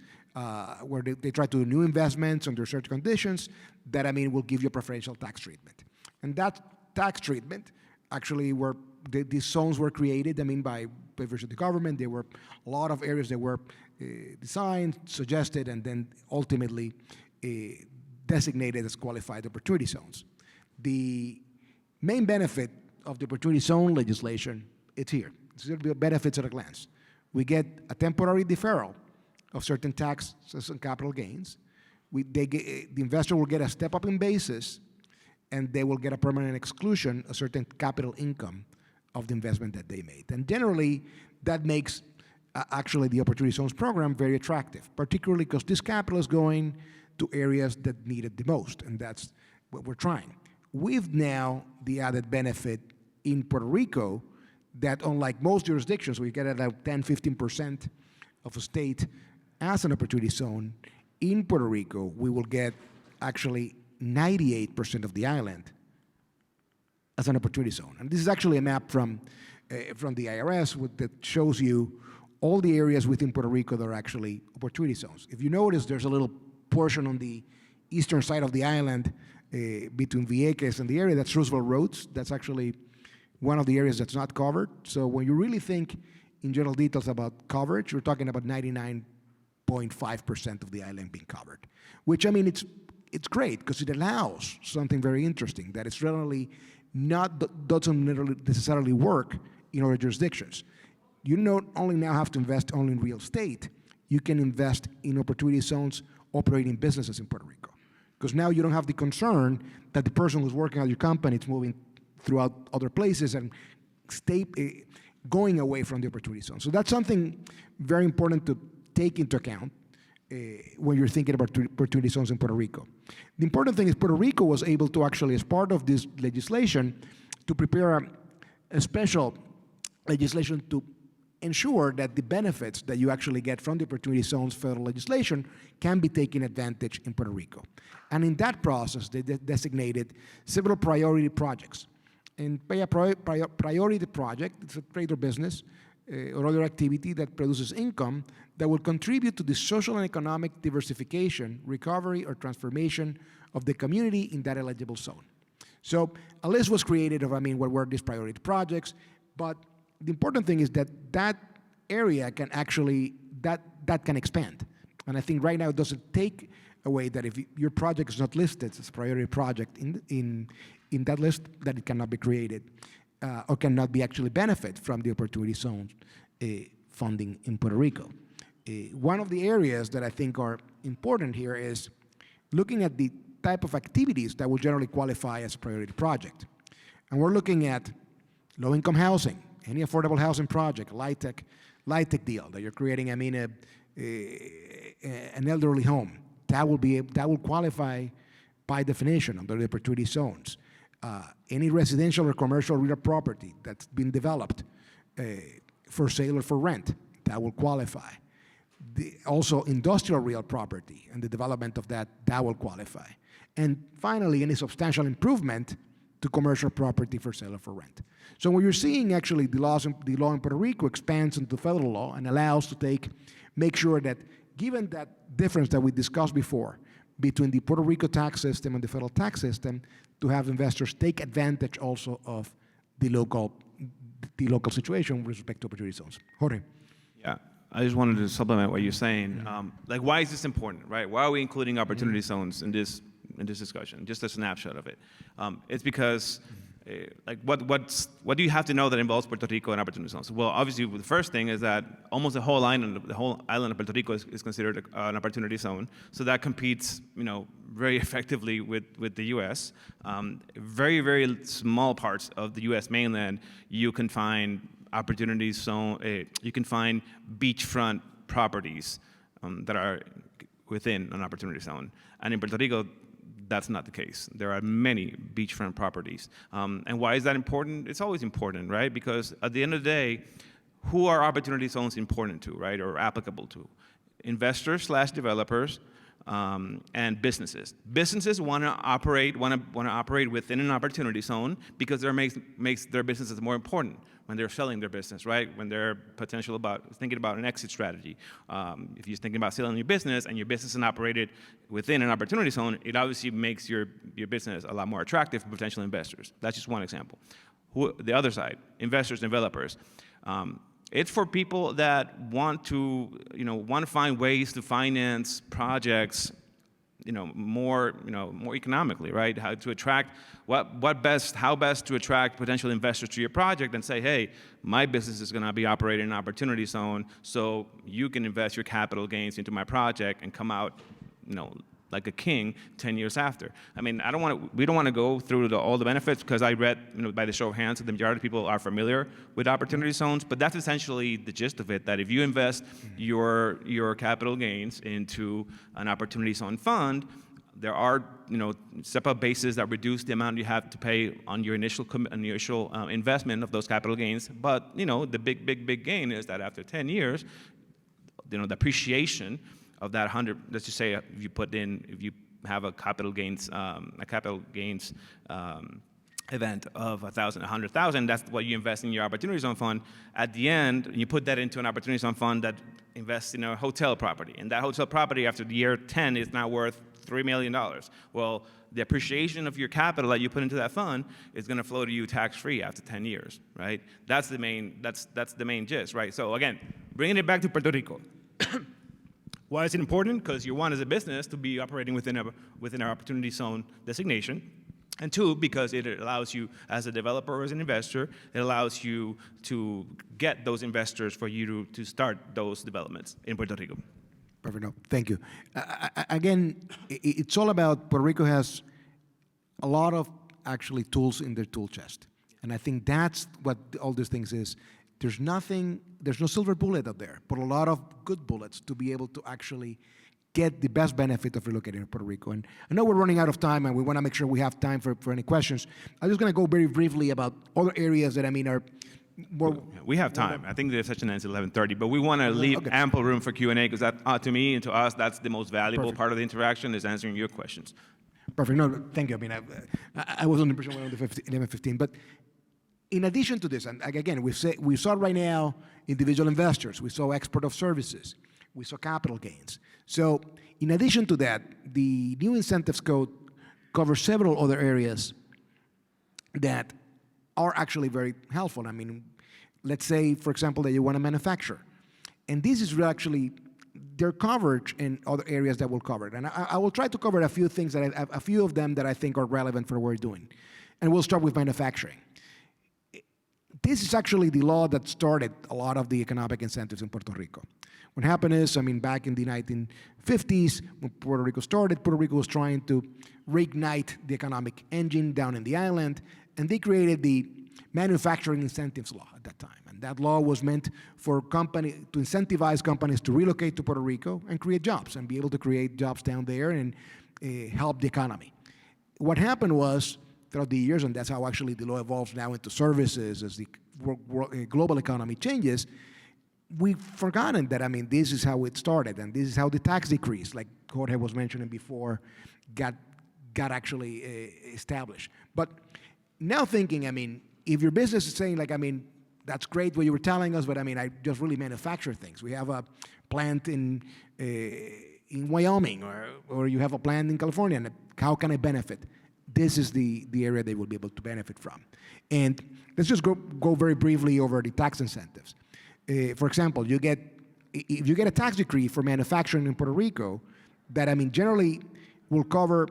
where they try to do new investments under certain conditions that, will give you a preferential tax treatment. And that tax treatment actually these zones were created, by virtue of the government. There were a lot of areas that were designed, suggested, and then ultimately designated as qualified opportunity zones. The main benefit of the opportunity zone legislation, it's here. It's going to be benefits at a glance. We get a temporary deferral of certain taxes and capital gains. The investor will get a step up in basis, and they will get a permanent exclusion, a certain capital income of the investment that they made. And generally, that makes actually the Opportunity Zones program very attractive, particularly because this capital is going to areas that need it the most, and that's what we're trying. We've now the added benefit in Puerto Rico that unlike most jurisdictions, we get about 10, 15% of a state as an opportunity zone. In Puerto Rico, we will get actually 98% of the island as an opportunity zone. And this is actually a map from the IRS that shows you all the areas within Puerto Rico that are actually opportunity zones. If you notice, there's a little portion on the eastern side of the island between Vieques and the area, that's Roosevelt Roads. That's actually one of the areas that's not covered. So when you really think in general details about coverage, you're talking about 99.5% of the island being covered, which, I mean, it's great because it allows something very interesting that it's really doesn't necessarily work in other jurisdictions. You not only now have to invest only in real estate, you can invest in opportunity zones operating businesses in Puerto Rico. Because now you don't have the concern that the person who's working at your company is moving throughout other places and going away from the opportunity zone. So that's something very important to take into account when you're thinking about opportunity zones in Puerto Rico. The important thing is Puerto Rico was able to actually, as part of this legislation, to prepare a special legislation to ensure that the benefits that you actually get from the opportunity zones federal legislation can be taken advantage in Puerto Rico. And in that process, they designated several priority projects. And by a priority project, it's a trade or business or other activity that produces income that will contribute to the social and economic diversification, recovery, or transformation of the community in that eligible zone. So a list was created of, what were these priority projects, but the important thing is that that area can actually, that can expand. And I think right now it doesn't take away that if your project is not listed as a priority project in that list, that it cannot be created or cannot be actually benefit from the opportunity zones funding in Puerto Rico. One of the areas that I think are important here is looking at the type of activities that will generally qualify as a priority project. And we're looking at low-income housing, any affordable housing project, LIHTC deal that you're creating, an elderly home. That will qualify by definition under the opportunity zones. Any residential or commercial real property that's been developed for sale or for rent, that will qualify. Also, industrial real property and the development of that will qualify. And finally, any substantial improvement to commercial property for sale or for rent. So what you're seeing actually, the law in Puerto Rico expands into federal law and allows to make sure that given that difference that we discussed before between the Puerto Rico tax system and the federal tax system, to have investors take advantage also of the local situation with respect to opportunity zones. Jorge. Yeah, I just wanted to supplement what you're saying. Why is this important, right? Why are we including opportunity zones in this discussion? Just a snapshot of it. It's because, what do you have to know that involves Puerto Rico and opportunity zones? Well, obviously, the first thing is that almost the whole island of Puerto Rico is considered an opportunity zone. So that competes, very effectively with the U.S. Very, very small parts of the U.S. mainland, you can find opportunity zone. You can find beachfront properties that are within an opportunity zone, and in Puerto Rico, that's not the case. There are many beachfront properties. And why is that important? It's always important, right? Because at the end of the day, who are opportunity zones important to, right, or applicable to? Investors/developers and businesses. Businesses want to operate within an opportunity zone because that makes their businesses more important when they're selling their business, right? When they're thinking about an exit strategy. If you're thinking about selling your business and your business is operated within an opportunity zone, it obviously makes your business a lot more attractive for potential investors. That's just one example. The other side, investors, developers. It's for people that want to find ways to finance projects, more economically, right? How to attract how best to attract potential investors to your project and say, hey, my business is going to be operating in an opportunity zone, so you can invest your capital gains into my project and come out, like a king 10 years after. I mean, we don't want to go through all the benefits, because I read, by the show of hands, that the majority of people are familiar with opportunity zones, but that's essentially the gist of it, that if you invest your capital gains into an opportunity zone fund, there are, step-up bases that reduce the amount you have to pay on your initial investment of those capital gains. But, the big gain is that after 10 years, the appreciation of that 100, let's just say if you have a capital gains event of 1,000, 100,000, that's what you invest in your opportunity zone fund. At the end, you put that into an opportunity zone fund that invests in a hotel property, and that hotel property after the year 10 is now worth $3 million. Well, the appreciation of your capital that you put into that fund is going to flow to you tax-free after 10 years, right? That's the main gist, right? So again, bringing it back to Puerto Rico. Why is it important? Because you want, as a business, to be operating within our opportunity zone designation. And two, because it allows you, as a developer or as an investor, it allows you to get those investors for you to start those developments in Puerto Rico. Perfect. No, thank you. Again, it's all about Puerto Rico has a lot of actually tools in their tool chest. And I think that's what all these things is. There's no silver bullet out there, but a lot of good bullets to be able to actually get the best benefit of relocating to Puerto Rico. And I know we're running out of time, and we want to make sure we have time for any questions. I'm just going to go very briefly about other areas that are more. We have time. I think the session ends at 11:30, but we want to leave ample room for Q&A, because that, to me and to us, that's the most valuable part of the interaction, is answering your questions. Perfect. No, thank you. I mean, I was on the impression we're on the 11:15, but in addition to this, and again, we saw right now individual investors, we saw export of services, we saw capital gains. So in addition to that, the new incentives code covers several other areas that are actually very helpful. I mean, let's say, for example, that you want to manufacture. And this is actually their coverage in other areas that we'll cover. And I will try to cover a few things, a few of them that I think are relevant for what we're doing. And we'll start with manufacturing. This is actually the law that started a lot of the economic incentives in Puerto Rico. What happened is, I mean, back in the 1950s, when Puerto Rico started, Puerto Rico was trying to reignite the economic engine down in the island, and they created the manufacturing incentives law at that time. And that law was meant to incentivize companies to relocate to Puerto Rico and create jobs, and be able to create jobs down there and help the economy. What happened was, throughout the years, and that's how actually the law evolves now into services as the global economy changes, we've forgotten that, I mean, this is how it started, and this is how the tax decrees, like Jorge was mentioning before, got actually established. But now thinking, I mean, if your business is saying, like, I mean, that's great what you were telling us, but I mean, I just really manufacture things. We have a plant in Wyoming, or you have a plant in California, and how can I benefit? This is the area they will be able to benefit from. And let's just go very briefly over the tax incentives. For example, if you get a tax decree for manufacturing in Puerto Rico, that, I mean, generally will cover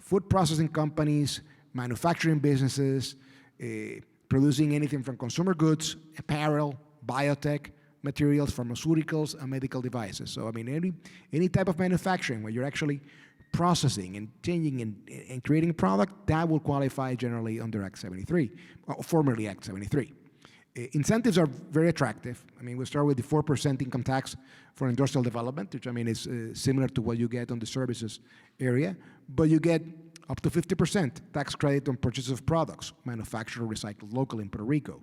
food processing companies, manufacturing businesses, producing anything from consumer goods, apparel, biotech, materials, pharmaceuticals, and medical devices. So, I mean, any type of manufacturing where you're actually processing and changing and creating a product, that will qualify generally under Act 73, or formerly Act 73. Incentives are very attractive. I mean, we start with the 4% income tax for industrial development, which, I mean, is similar to what you get on the services area, but you get up to 50% tax credit on purchases of products manufactured or recycled locally in Puerto Rico.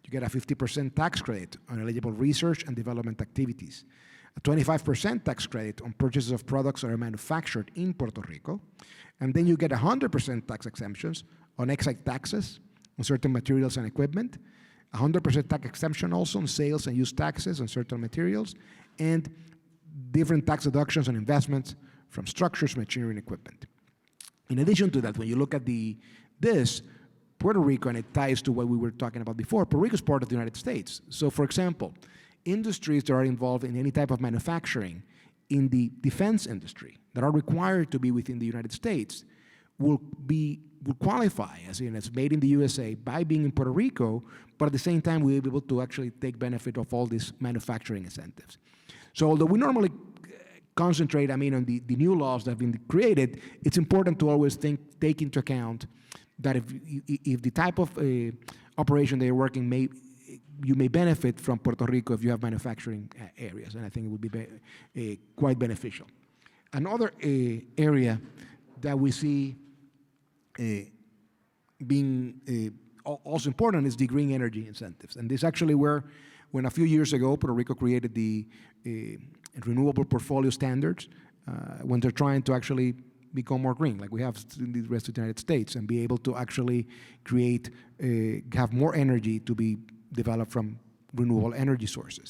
You get a 50% tax credit on eligible research and development activities, a 25% tax credit on purchases of products that are manufactured in Puerto Rico, and then you get 100% tax exemptions on excise taxes on certain materials and equipment, 100% tax exemption also on sales and use taxes on certain materials, and different tax deductions on investments from structures, machinery, and equipment. In addition to that, when you look at this, Puerto Rico, and it ties to what we were talking about before, Puerto Rico is part of the United States. So, for example, industries that are involved in any type of manufacturing in the defense industry that are required to be within the United States will qualify as made in the USA by being in Puerto Rico, but at the same time, we'll be able to actually take benefit of all these manufacturing incentives. So although we normally concentrate, I mean, on the new laws that have been created, it's important to always take into account that if the type of operation they're working you may benefit from Puerto Rico if you have manufacturing areas, and I think it would be quite beneficial. Another area that we see being also important is the green energy incentives. And this actually when a few years ago, Puerto Rico created the renewable portfolio standards when they're trying to actually become more green, like we have in the rest of the United States, and be able to actually have more energy to be developed from renewable energy sources.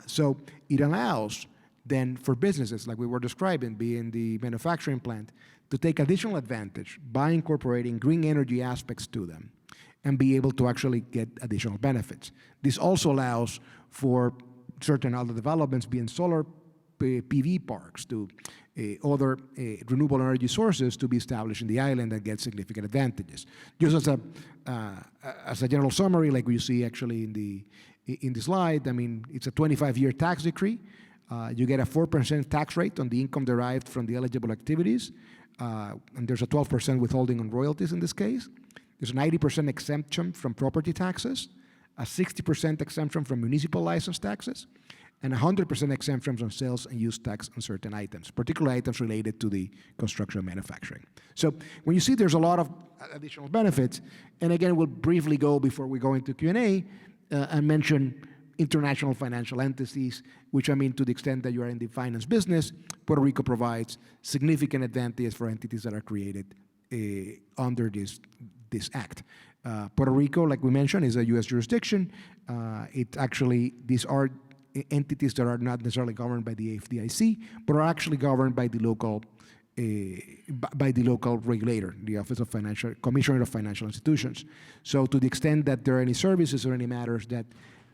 So it allows then for businesses, like we were describing, being the manufacturing plant, to take additional advantage by incorporating green energy aspects to them and be able to actually get additional benefits. This also allows for certain other developments, being solar PV parks, to other renewable energy sources to be established in the island and get significant advantages. Just as a general summary, like you see actually in the slide, I mean, it's a 25-year tax decree. You get a 4% tax rate on the income derived from the eligible activities, and there's a 12% withholding on royalties in this case. There's a 90% exemption from property taxes, a 60% exemption from municipal license taxes, and 100% exemption from sales and use tax on certain items, particularly items related to the construction and manufacturing. So when you see there's a lot of additional benefits, and again, we'll briefly go before we go into Q&A and mention international financial entities, which I mean to the extent that you are in the finance business, Puerto Rico provides significant advantages for entities that are created under this act. Puerto Rico, like we mentioned, is a U.S. jurisdiction. These are entities that are not necessarily governed by the FDIC, but are actually governed by the local regulator, the Office of Commissioner of Financial Institutions. So to the extent that there are any services or any matters that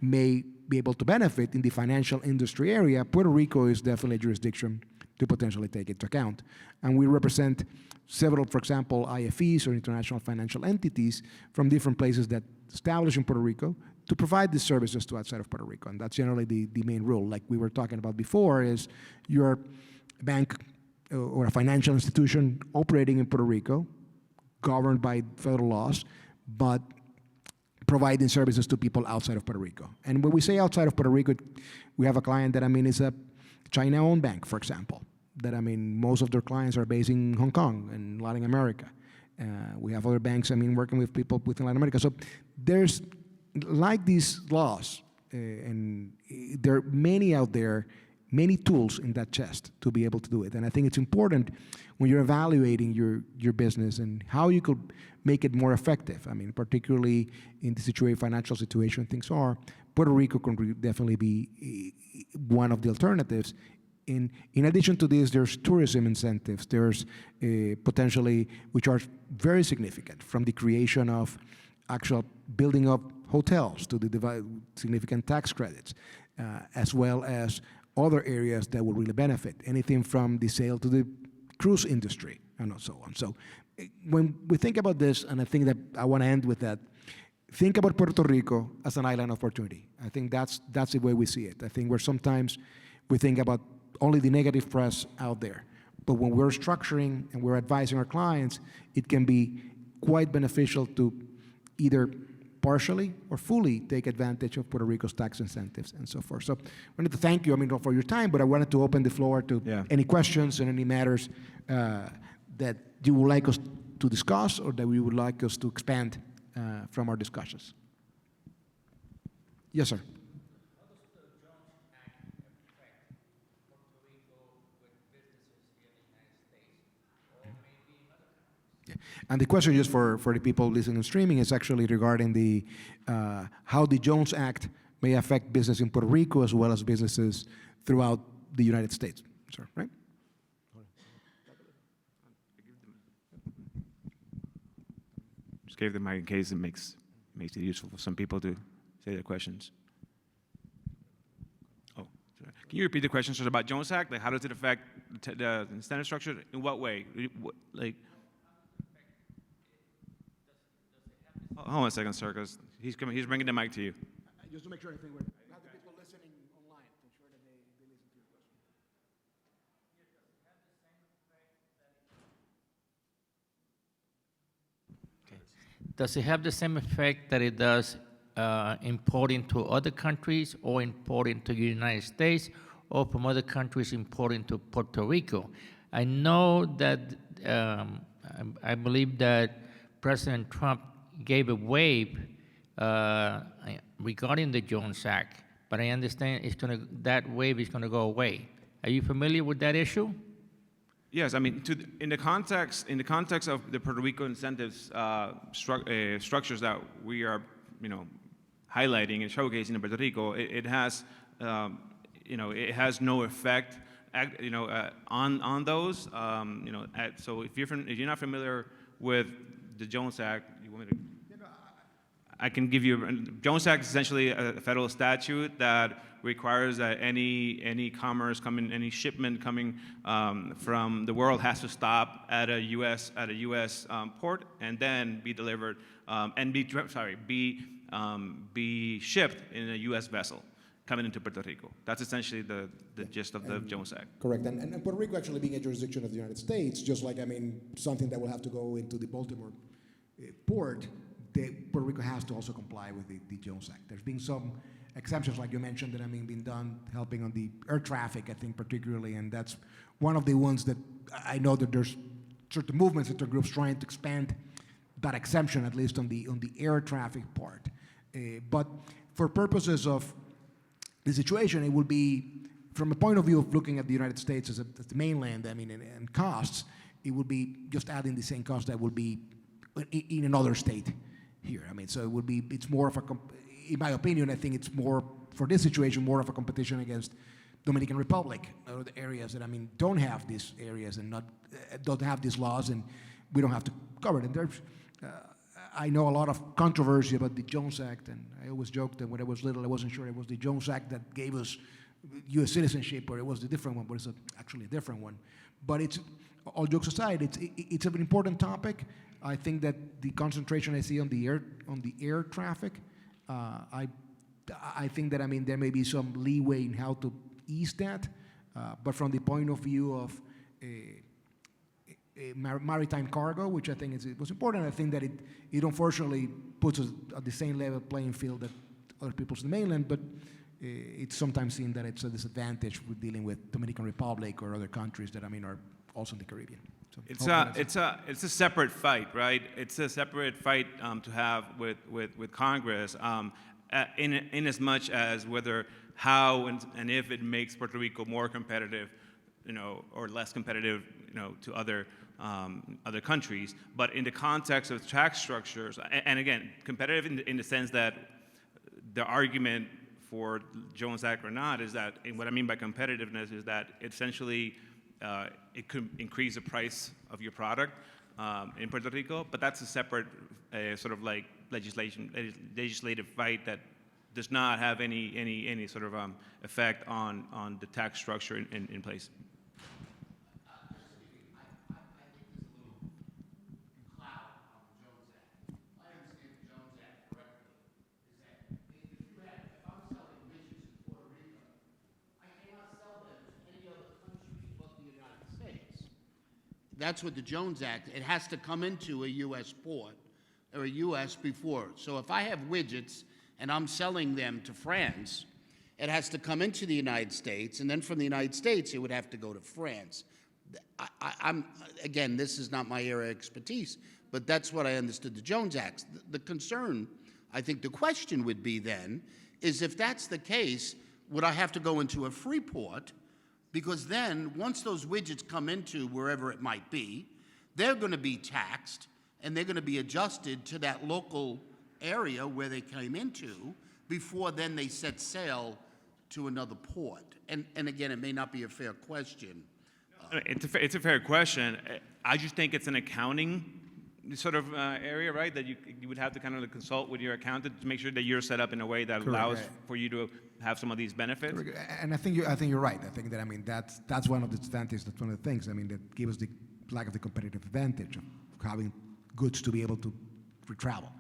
may be able to benefit in the financial industry area, Puerto Rico is definitely a jurisdiction to potentially take into account. And we represent several, for example, IFEs or international financial entities from different places that establish in Puerto Rico to provide these services to outside of Puerto Rico. And that's generally the main rule. Like we were talking about before, is you're a bank or a financial institution operating in Puerto Rico, governed by federal laws, but providing services to people outside of Puerto Rico. And when we say outside of Puerto Rico, we have a client that, I mean, is a China-owned bank, for example, that, I mean, most of their clients are based in Hong Kong and Latin America. We have other banks, I mean, working with people within Latin America. So there's, like these laws, and there are many out there, many tools in that chest to be able to do it. And I think it's important when you're evaluating your business and how you could make it more effective. I mean, particularly in the financial situation things are, Puerto Rico can definitely be one of the alternatives. In addition to this, there's tourism incentives. There's potentially, which are very significant, from the creation of actual building up hotels to the significant tax credits, as well as other areas that will really benefit, anything from the sale to the cruise industry and so on. So when we think about this, and I think that I want to end with that, think about Puerto Rico as an island opportunity. I think that's the way we see it. I think sometimes we think about only the negative press out there. But when we're structuring and we're advising our clients, it can be quite beneficial to either partially or fully take advantage of Puerto Rico's tax incentives and so forth. So I wanted to thank you, I mean, for your time, but I wanted to open the floor to any questions and any matters that you would like us to discuss or that we would like us to expand from our discussions. Yes, sir. And the question, just for the people listening and streaming, is actually regarding how the Jones Act may affect business in Puerto Rico as well as businesses throughout the United States. Sir, right? Just gave them my in case it makes it useful for some people to say their questions. Oh, sorry. Can you repeat the question, sir, about Jones Act? Like, how does it affect the incentive structure? In what way? Like. Hold on a second, sir, because he's bringing the mic to you. Just to make sure I think we're have the people listening online to ensure that they listen to your question. does it have the same effect that it does importing to other countries or importing to the United States or from other countries importing to Puerto Rico? I know that I believe that President Trump gave a waive regarding the Jones Act, but I understand that waive is going to go away. Are you familiar with that issue? Yes, I mean, in the context of the Puerto Rico incentives structures that we are, highlighting and showcasing in Puerto Rico, it has, it has no effect, on those. So if you're not familiar with the Jones Act, you want me to? I can give you. Jones Act is essentially a federal statute that requires that any commerce coming, any shipment coming from the world has to stop at a U.S. Port and then be delivered and be shipped in a U.S. vessel coming into Puerto Rico. That's essentially the gist of the Jones Act. Correct. And Puerto Rico actually being a jurisdiction of the United States, just like, something that will have to go into the Baltimore port, Puerto Rico has to also comply with the Jones Act. There's been some exemptions, like you mentioned, that been done helping on the air traffic, I think particularly, and that's one of the ones that I know that there's certain movements, certain groups trying to expand that exemption, at least on the air traffic part. But for purposes of the situation, it will be, from a point of view of looking at the United States as the mainland, and costs, it would be just adding the same cost that would be in another state here. So it would be, it's more of in my opinion, I think it's more, for this situation, more of a competition against Dominican Republic, or the areas that, don't have these areas and don't have these laws, and we don't have to cover it. And there's, I know a lot of controversy about the Jones Act, and I always joked that when I was little, I wasn't sure it was the Jones Act that gave us U.S. citizenship, or it was the different one, but it's actually a different one. But it's, all jokes aside, it's an important topic. I think that the concentration I see on the air traffic, I think that there may be some leeway in how to ease that, but from the point of view of maritime cargo, which I think was important, I think that it unfortunately puts us at the same level playing field that other people's in the mainland, but it's sometimes seen that it's a disadvantage with dealing with Dominican Republic or other countries that are also in the Caribbean. So it's a separate fight, right? It's a separate fight to have with Congress, in as much as whether, how, and if it makes Puerto Rico more competitive, or less competitive, to other countries. But in the context of tax structures, and again, competitive in the sense that the argument for Jones Act or not is that, and what I mean by competitiveness is that essentially it could increase the price of your product in Puerto Rico, but that's a separate sort of like legislative fight that does not have any sort of effect on the tax structure in place. That's what the Jones Act, it has to come into a U.S. port or a U.S. before. So if I have widgets and I'm selling them to France, it has to come into the United States, and then from the United States, it would have to go to France. Again, this is not my area of expertise, but that's what I understood the Jones Act. The concern, I think the question would be then, is if that's the case, would I have to go into a free port? Because then, once those widgets come into wherever it might be, they're going to be taxed, and they're going to be adjusted to that local area where they came into before then they set sail to another port. And again, it may not be a fair question. It's a fair question. I just think it's an accounting sort of area, right? That you would have to kind of consult with your accountant to make sure that you're set up in a way that allows for you to have some of these benefits. And I think you're right. I think that that's one of the disadvantages. That's one of the things. That gives us the lack of the competitive advantage of having goods to be able to travel.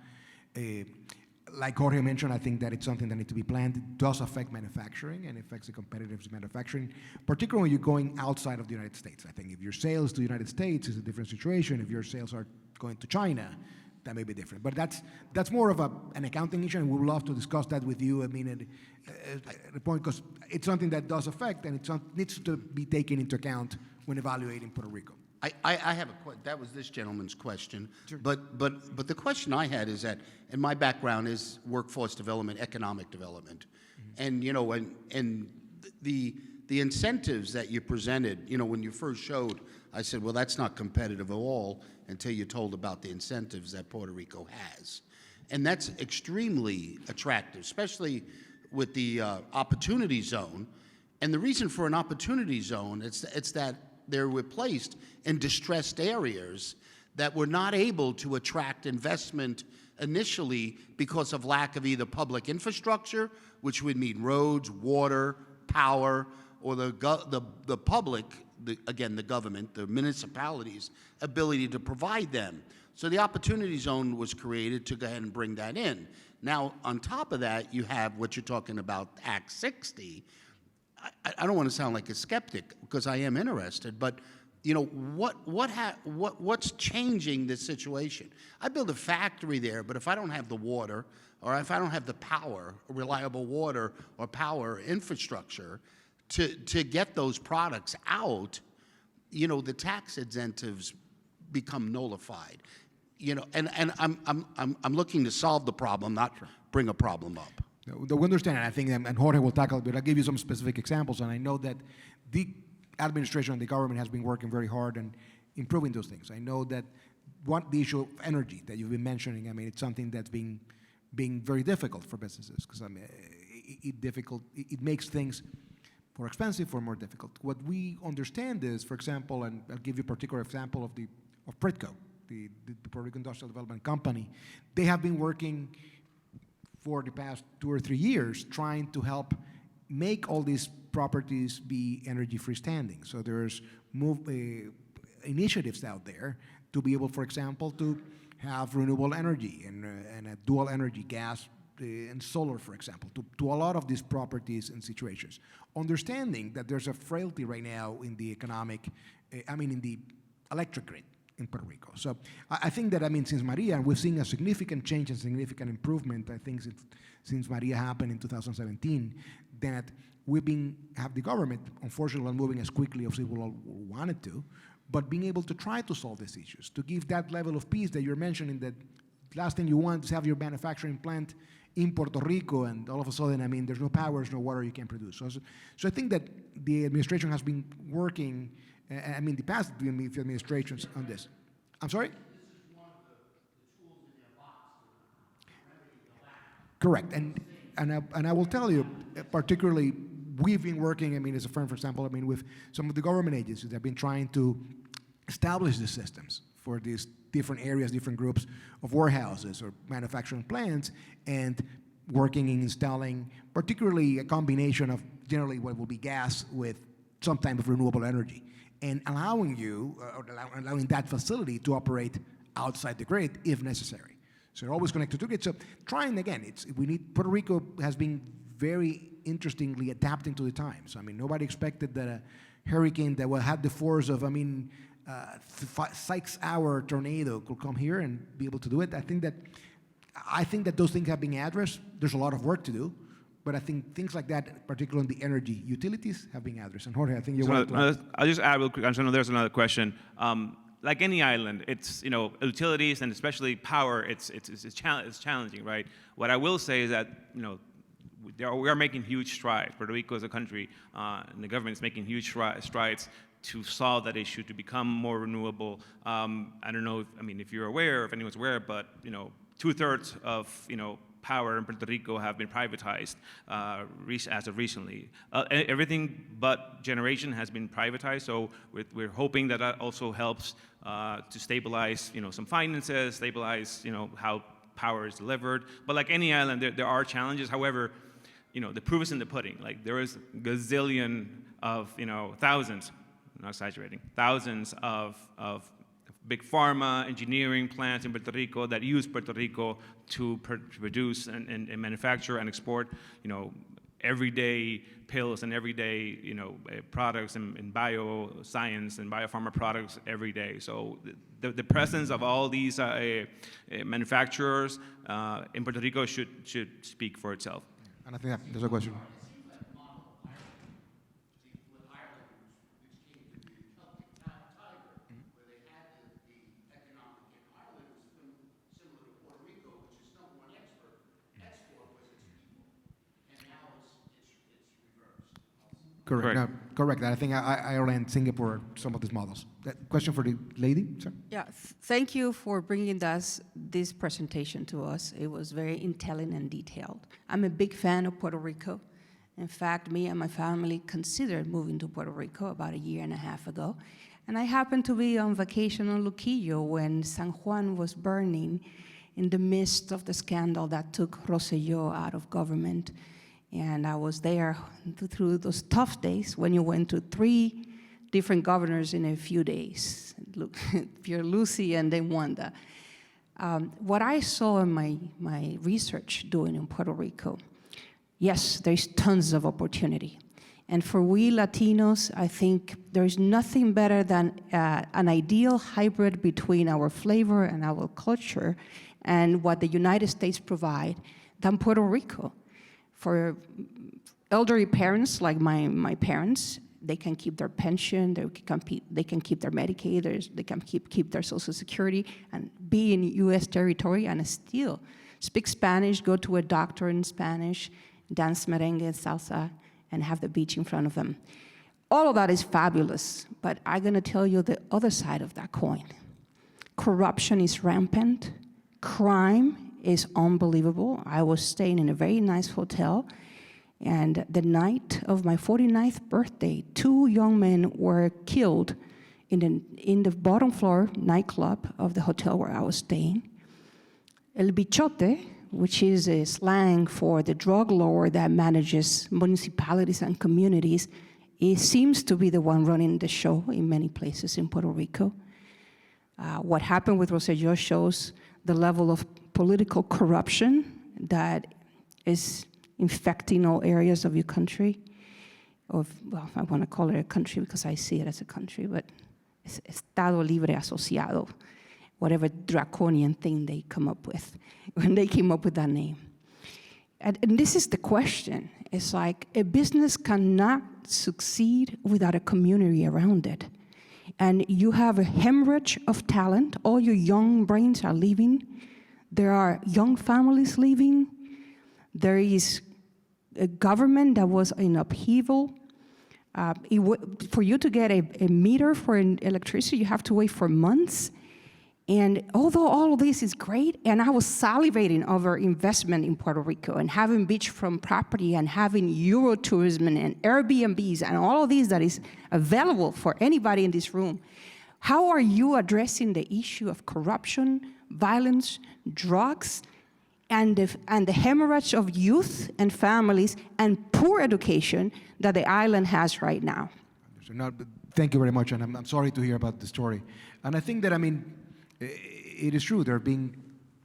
Like Jorge mentioned, I think that it's something that needs to be planned. It does affect manufacturing and affects the competitiveness of manufacturing, particularly when you're going outside of the United States. I think if your sales to the United States is a different situation. If your sales are going to China, that may be different. But that's more of an accounting issue, and we would love to discuss that with you. I mean, at the point, because it's something that does affect, and it needs to be taken into account when evaluating Puerto Rico. I have that was this gentleman's question. Sure. But the question I had is that, and my background is workforce development, economic development. And, you know, and the incentives that you presented, you know, when you first showed, I said, well, that's not competitive at all until you told about the incentives that Puerto Rico has. And that's extremely attractive, especially with the opportunity zone. And the reason for an opportunity zone, it's that they were placed in distressed areas that were not able to attract investment initially because of lack of either public infrastructure, which would mean roads, water, power, or the public, again, the government, the municipalities' ability to provide them. So the opportunity zone was created to go ahead and bring that in. Now, on top of that, you have what you're talking about, Act 60. I don't want to sound like a skeptic because I am interested, but you know what's changing this situation? I build a factory there, but if I don't have the water, or if I don't have the power, reliable water or power infrastructure to get those products out, you know, the tax incentives become nullified. You know, and I'm looking to solve the problem, not bring a problem up. No, we understand, and I think, and Jorge will tackle it, but I'll give you some specific examples, and I know that the administration and the government has been working very hard on improving those things. I know that the issue of energy that you've been mentioning, I mean, it's something that's being very difficult for businesses, because I mean, it makes things more expensive or more difficult. What we understand is, for example, and I'll give you a particular example of Pritco, the Puerto Rico Industrial Development Company. They have been working for the past 2 or 3 years trying to help make all these properties be energy freestanding. So there's initiatives out there to be able, for example, to have renewable energy and a dual energy, gas and solar, for example, to a lot of these properties and situations. Understanding that there's a frailty right now in the in the electric grid in Puerto Rico. So I think that, I mean, since Maria, we're seeing a significant change and significant improvement, I think, since Maria happened in 2017, that have the government, unfortunately, not moving as quickly as we all wanted to, but being able to try to solve these issues, to give that level of peace that you're mentioning, that last thing you want is have your manufacturing plant in Puerto Rico, and all of a sudden, I mean, there's no power, there's no water, you can't produce. So I think that the administration has been working, I mean, the past administrations on this. I'm sorry? This is one of the tools in their box to remedy the lack. Correct, and I will tell you, particularly, we've been working, I mean, as a firm, for example, I mean, with some of the government agencies that have been trying to establish the systems for these different areas, different groups of warehouses or manufacturing plants, and working in installing particularly a combination of generally what will be gas with some type of renewable energy, and allowing that facility to operate outside the grid if necessary. So they're always connected to the grid. So trying again, Puerto Rico has been very interestingly adapting to the times. I mean, nobody expected that a hurricane that had the force of, 6-hour tornado could come here and be able to do it. I think that those things have been addressed. There's a lot of work to do, but I think things like that, particularly in the energy utilities, have been addressed. And Jorge, I think you want to... I'll just add real quick. I know there's another question. Like any island, it's, utilities and especially power, it's challenging, right? What I will say is that, we are making huge strides. Puerto Rico as a country, and the government is making huge strides to solve that issue, to become more renewable. I don't know if you're aware, if anyone's aware, but 2/3 of power in Puerto Rico have been privatized as of recently. Everything but generation has been privatized, so we're hoping that also helps to stabilize some finances, stabilize how power is delivered. But like any island, there are challenges. However, the proof is in the pudding. Like there is a gazillion of thousands, I'm not exaggerating, thousands of big pharma, engineering plants in Puerto Rico that use Puerto Rico to produce and manufacture and export, everyday pills and everyday, products and bioscience and biopharma products every day. So the presence of all these manufacturers in Puerto Rico should speak for itself. And I think there's a question. Correct. Correct. No, correct. I think Ireland, Singapore, some of these models. That question for the lady, sir? Yeah, thank you for bringing this presentation to us. It was very intelligent and detailed. I'm a big fan of Puerto Rico. In fact, me and my family considered moving to Puerto Rico about a year and a half ago. And I happened to be on vacation on Luquillo when San Juan was burning in the midst of the scandal that took Rosselló out of government. And I was there through those tough days when you went to 3 different governors in a few days, Pierluisi and then Wanda. What I saw in my research doing in Puerto Rico, yes, there's tons of opportunity. And for we Latinos, I think there's nothing better than an ideal hybrid between our flavor and our culture and what the United States provide than Puerto Rico. For elderly parents like my parents, they can keep their pension, they can keep their Medicaid, they can keep their Social Security and be in U.S. territory and still speak Spanish, go to a doctor in Spanish, dance merengue and salsa, and have the beach in front of them. All of that is fabulous, but I'm gonna tell you the other side of that coin. Corruption is rampant, crime is unbelievable. I was staying in a very nice hotel, and the night of my 49th birthday, 2 young men were killed in the bottom floor nightclub of the hotel where I was staying. El Bichote, which is a slang for the drug lord that manages municipalities and communities, it seems to be the one running the show in many places in Puerto Rico. What happened with Rosselló shows the level of political corruption that is infecting all areas of your country. Well, I want to call it a country because I see it as a country, but it's Estado Libre Asociado, whatever draconian thing they come up with, when they came up with that name. And this is the question. It's like a business cannot succeed without a community around it. And you have a hemorrhage of talent. All your young brains are leaving. There are young families leaving. There is a government that was in upheaval. For you to get a meter for electricity, you have to wait for months. And although all of this is great, and I was salivating over investment in Puerto Rico and having beachfront property and having Eurotourism and Airbnbs and all of these that is available for anybody in this room, how are you addressing the issue of corruption, violence, drugs, and the hemorrhage of youth and families and poor education that the island has right now? No, thank you very much, and I'm sorry to hear about the story. And I think that, it is true, there have been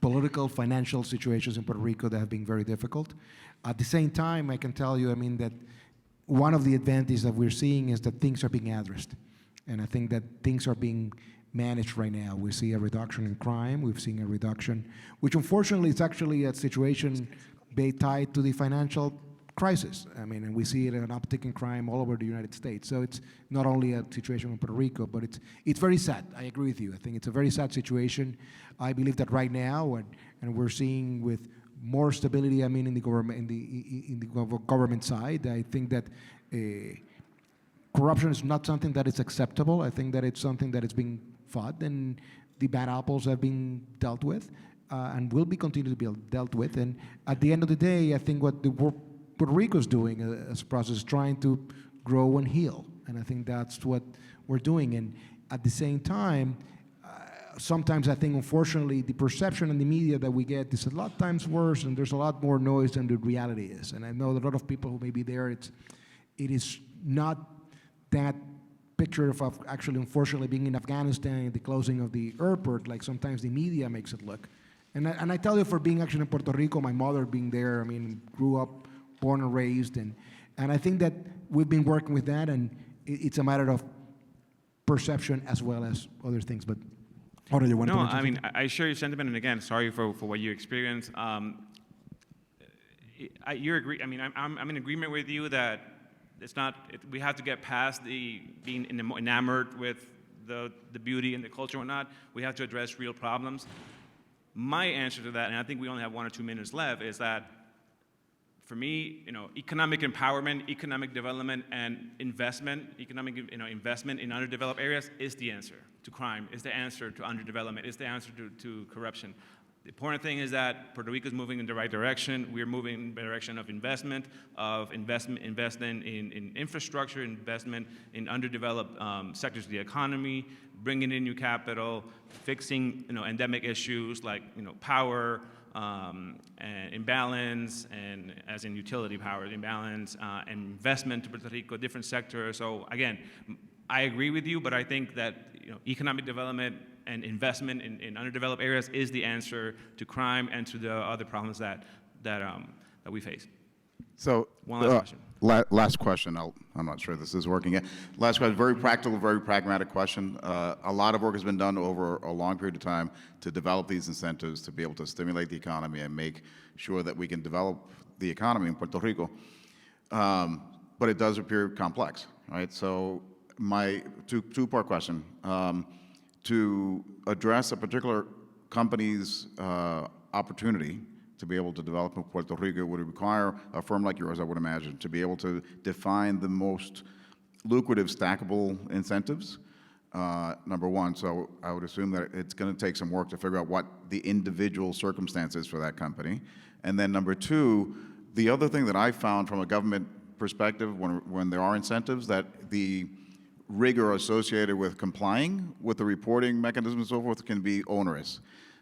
political, financial situations in Puerto Rico that have been very difficult. At the same time, I can tell you, that one of the advantages that we're seeing is that things are being addressed. And I think that things are being managed right now. We see a reduction in crime, we've seen a reduction, which unfortunately is actually a situation tied to the financial crisis. And we see it an uptick in crime all over the United States. So it's not only a situation in Puerto Rico, but it's very sad. I agree with you. I think it's a very sad situation. I believe that right now, and we're seeing with more stability, in the government, in the government side, I think that corruption is not something that is acceptable. I think that it's something that is being fought, and the bad apples have been dealt with, and will be continued to be dealt with. And at the end of the day, I think what Puerto Rico is doing as a process is trying to grow and heal. And I think that's what we're doing. And at the same time, sometimes I think, unfortunately, the perception in the media that we get is a lot of times worse, and there's a lot more noise than the reality is. And I know that a lot of people who may be there, it is not that picture of actually, unfortunately, being in Afghanistan, the closing of the airport, like sometimes the media makes it look. And I tell you, for being actually in Puerto Rico, my mother being there, grew up born and raised, and I think that we've been working with that, and it's a matter of perception as well as other things. But Jorge, you want to No, mention I mean, something? I share your sentiment, and again, sorry for what you experienced. You agree. I mean, I'm in agreement with you that it's not. We have to get past the being enamored with the beauty and the culture and whatnot. We have to address real problems. My answer to that, and I think we only have 1 or 2 minutes left, is that for me, economic empowerment, economic development, and investment, investment in underdeveloped areas is the answer to crime, is the answer to underdevelopment, is the answer to corruption. The important thing is that Puerto Rico is moving in the right direction. We're moving in the direction of investment in infrastructure, investment in underdeveloped sectors of the economy, bringing in new capital, fixing endemic issues like power and imbalance, and as in utility power imbalance, and investment to Puerto Rico, different sectors. So again, I agree with you, but I think that economic development and investment in underdeveloped areas is the answer to crime and to the other problems that we face. So, One last question. Last question. I'm not sure this is working yet. Last question, very practical, very pragmatic question. A lot of work has been done over a long period of time to develop these incentives to be able to stimulate the economy and make sure that we can develop the economy in Puerto Rico. But it does appear complex, right? So my two-part question. To address a particular company's opportunity to be able to develop in Puerto Rico would require a firm like yours, I would imagine, to be able to define the most lucrative stackable incentives, number one. So I would assume that it's going to take some work to figure out what the individual circumstances for that company. And then number two, the other thing that I found from a government perspective when there are incentives, that the rigor associated with complying with the reporting mechanism and so forth can be onerous.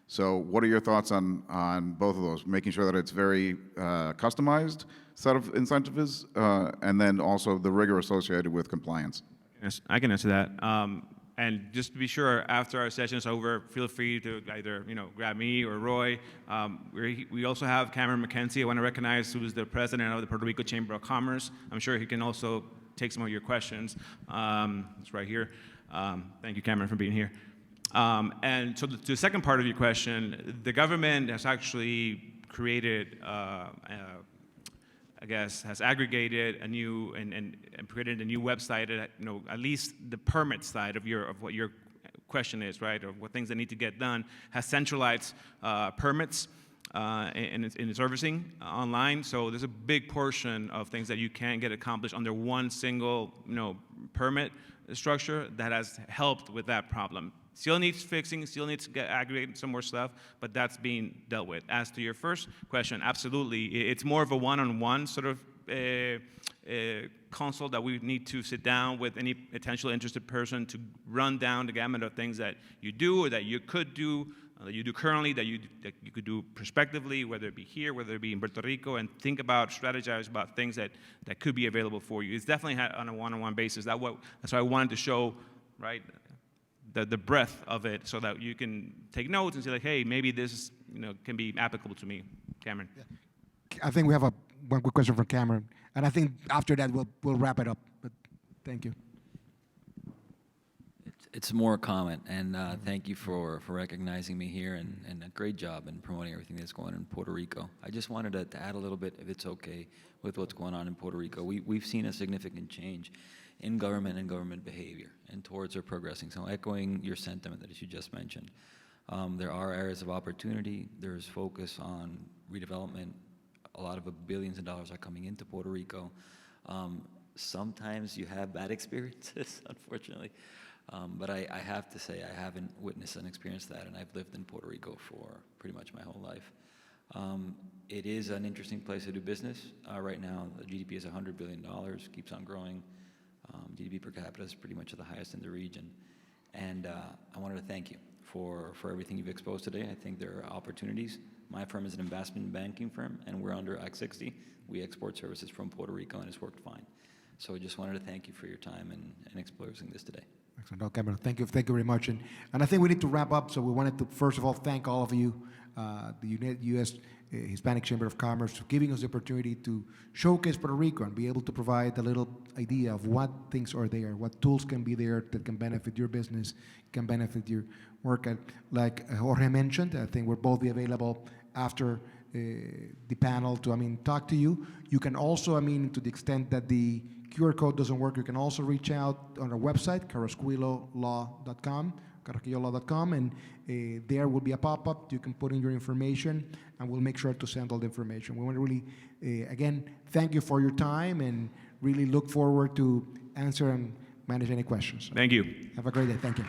So what are your thoughts on both of those, making sure that it's very customized set of incentives, and then also the rigor associated with compliance? Yes, I can answer that. And just to be sure, after our session is over, feel free to either grab me or Roy. We also have Cameron McKenzie. I want to recognize, who is the president of the Puerto Rico Chamber of Commerce. I'm sure he can also take some of your questions. It's right here. Thank you, Cameron, for being here. And so the second part of your question, the government has actually created, has aggregated a new and created a new website. At least the permit side of what your question is, right, or what things that need to get done, has centralized permits in servicing online. So there's a big portion of things that you can get accomplished under one single permit structure that has helped with that problem. Still needs fixing, still needs to get aggregated some more stuff, but that's being dealt with. As to your first question, absolutely, it's more of a one-on-one sort of consult that we need to sit down with any potential interested person to run down the gamut of things that you do or that you could do, that you do currently, that you could do prospectively, whether it be here, whether it be in Puerto Rico, and think about, strategize about things that could be available for you. It's definitely on a one-on-one basis. That's why I wanted to show, right, the breadth of it, so that you can take notes and say, like, hey, maybe this can be applicable to me. Cameron. Yeah. I think we have one quick question from Cameron, and I think after that we'll wrap it up. But thank you. It's more a comment, and thank you for recognizing me here, and a great job in promoting everything that's going on in Puerto Rico. I just wanted to add a little bit, if it's okay, with what's going on in Puerto Rico. We've seen a significant change in government and government behavior, and towards our progressing. So echoing your sentiment that you just mentioned, there are areas of opportunity. There's focus on redevelopment. A lot of billions of dollars are coming into Puerto Rico. Sometimes you have bad experiences, unfortunately. But I have to say, I haven't witnessed and experienced that, and I've lived in Puerto Rico for pretty much my whole life. It is an interesting place to do business. Right now, the GDP is $100 billion, keeps on growing. GDP per capita is pretty much the highest in the region. And I wanted to thank you for everything you've exposed today. I think there are opportunities. My firm is an investment banking firm, and we're under Act 60. We export services from Puerto Rico, and it's worked fine. So I just wanted to thank you for your time and exposing this today. Excellent. Okay, well, thank you very much. And I think we need to wrap up, so we wanted to, first of all, thank all of you, the U.S. Hispanic Chamber of Commerce, for giving us the opportunity to showcase Puerto Rico and be able to provide a little idea of what things are there, what tools can be there that can benefit your business, can benefit your work. Like Jorge mentioned, I think we'll both be available after the panel to, talk to you. You can also, to the extent that the QR code doesn't work, you can also reach out on our website, carrasquillolaw.com, and there will be a pop-up. You can put in your information, and we'll make sure to send all the information. We want to really, again, thank you for your time, and really look forward to answer and manage any questions. Thank you. Have a great day. Thank you.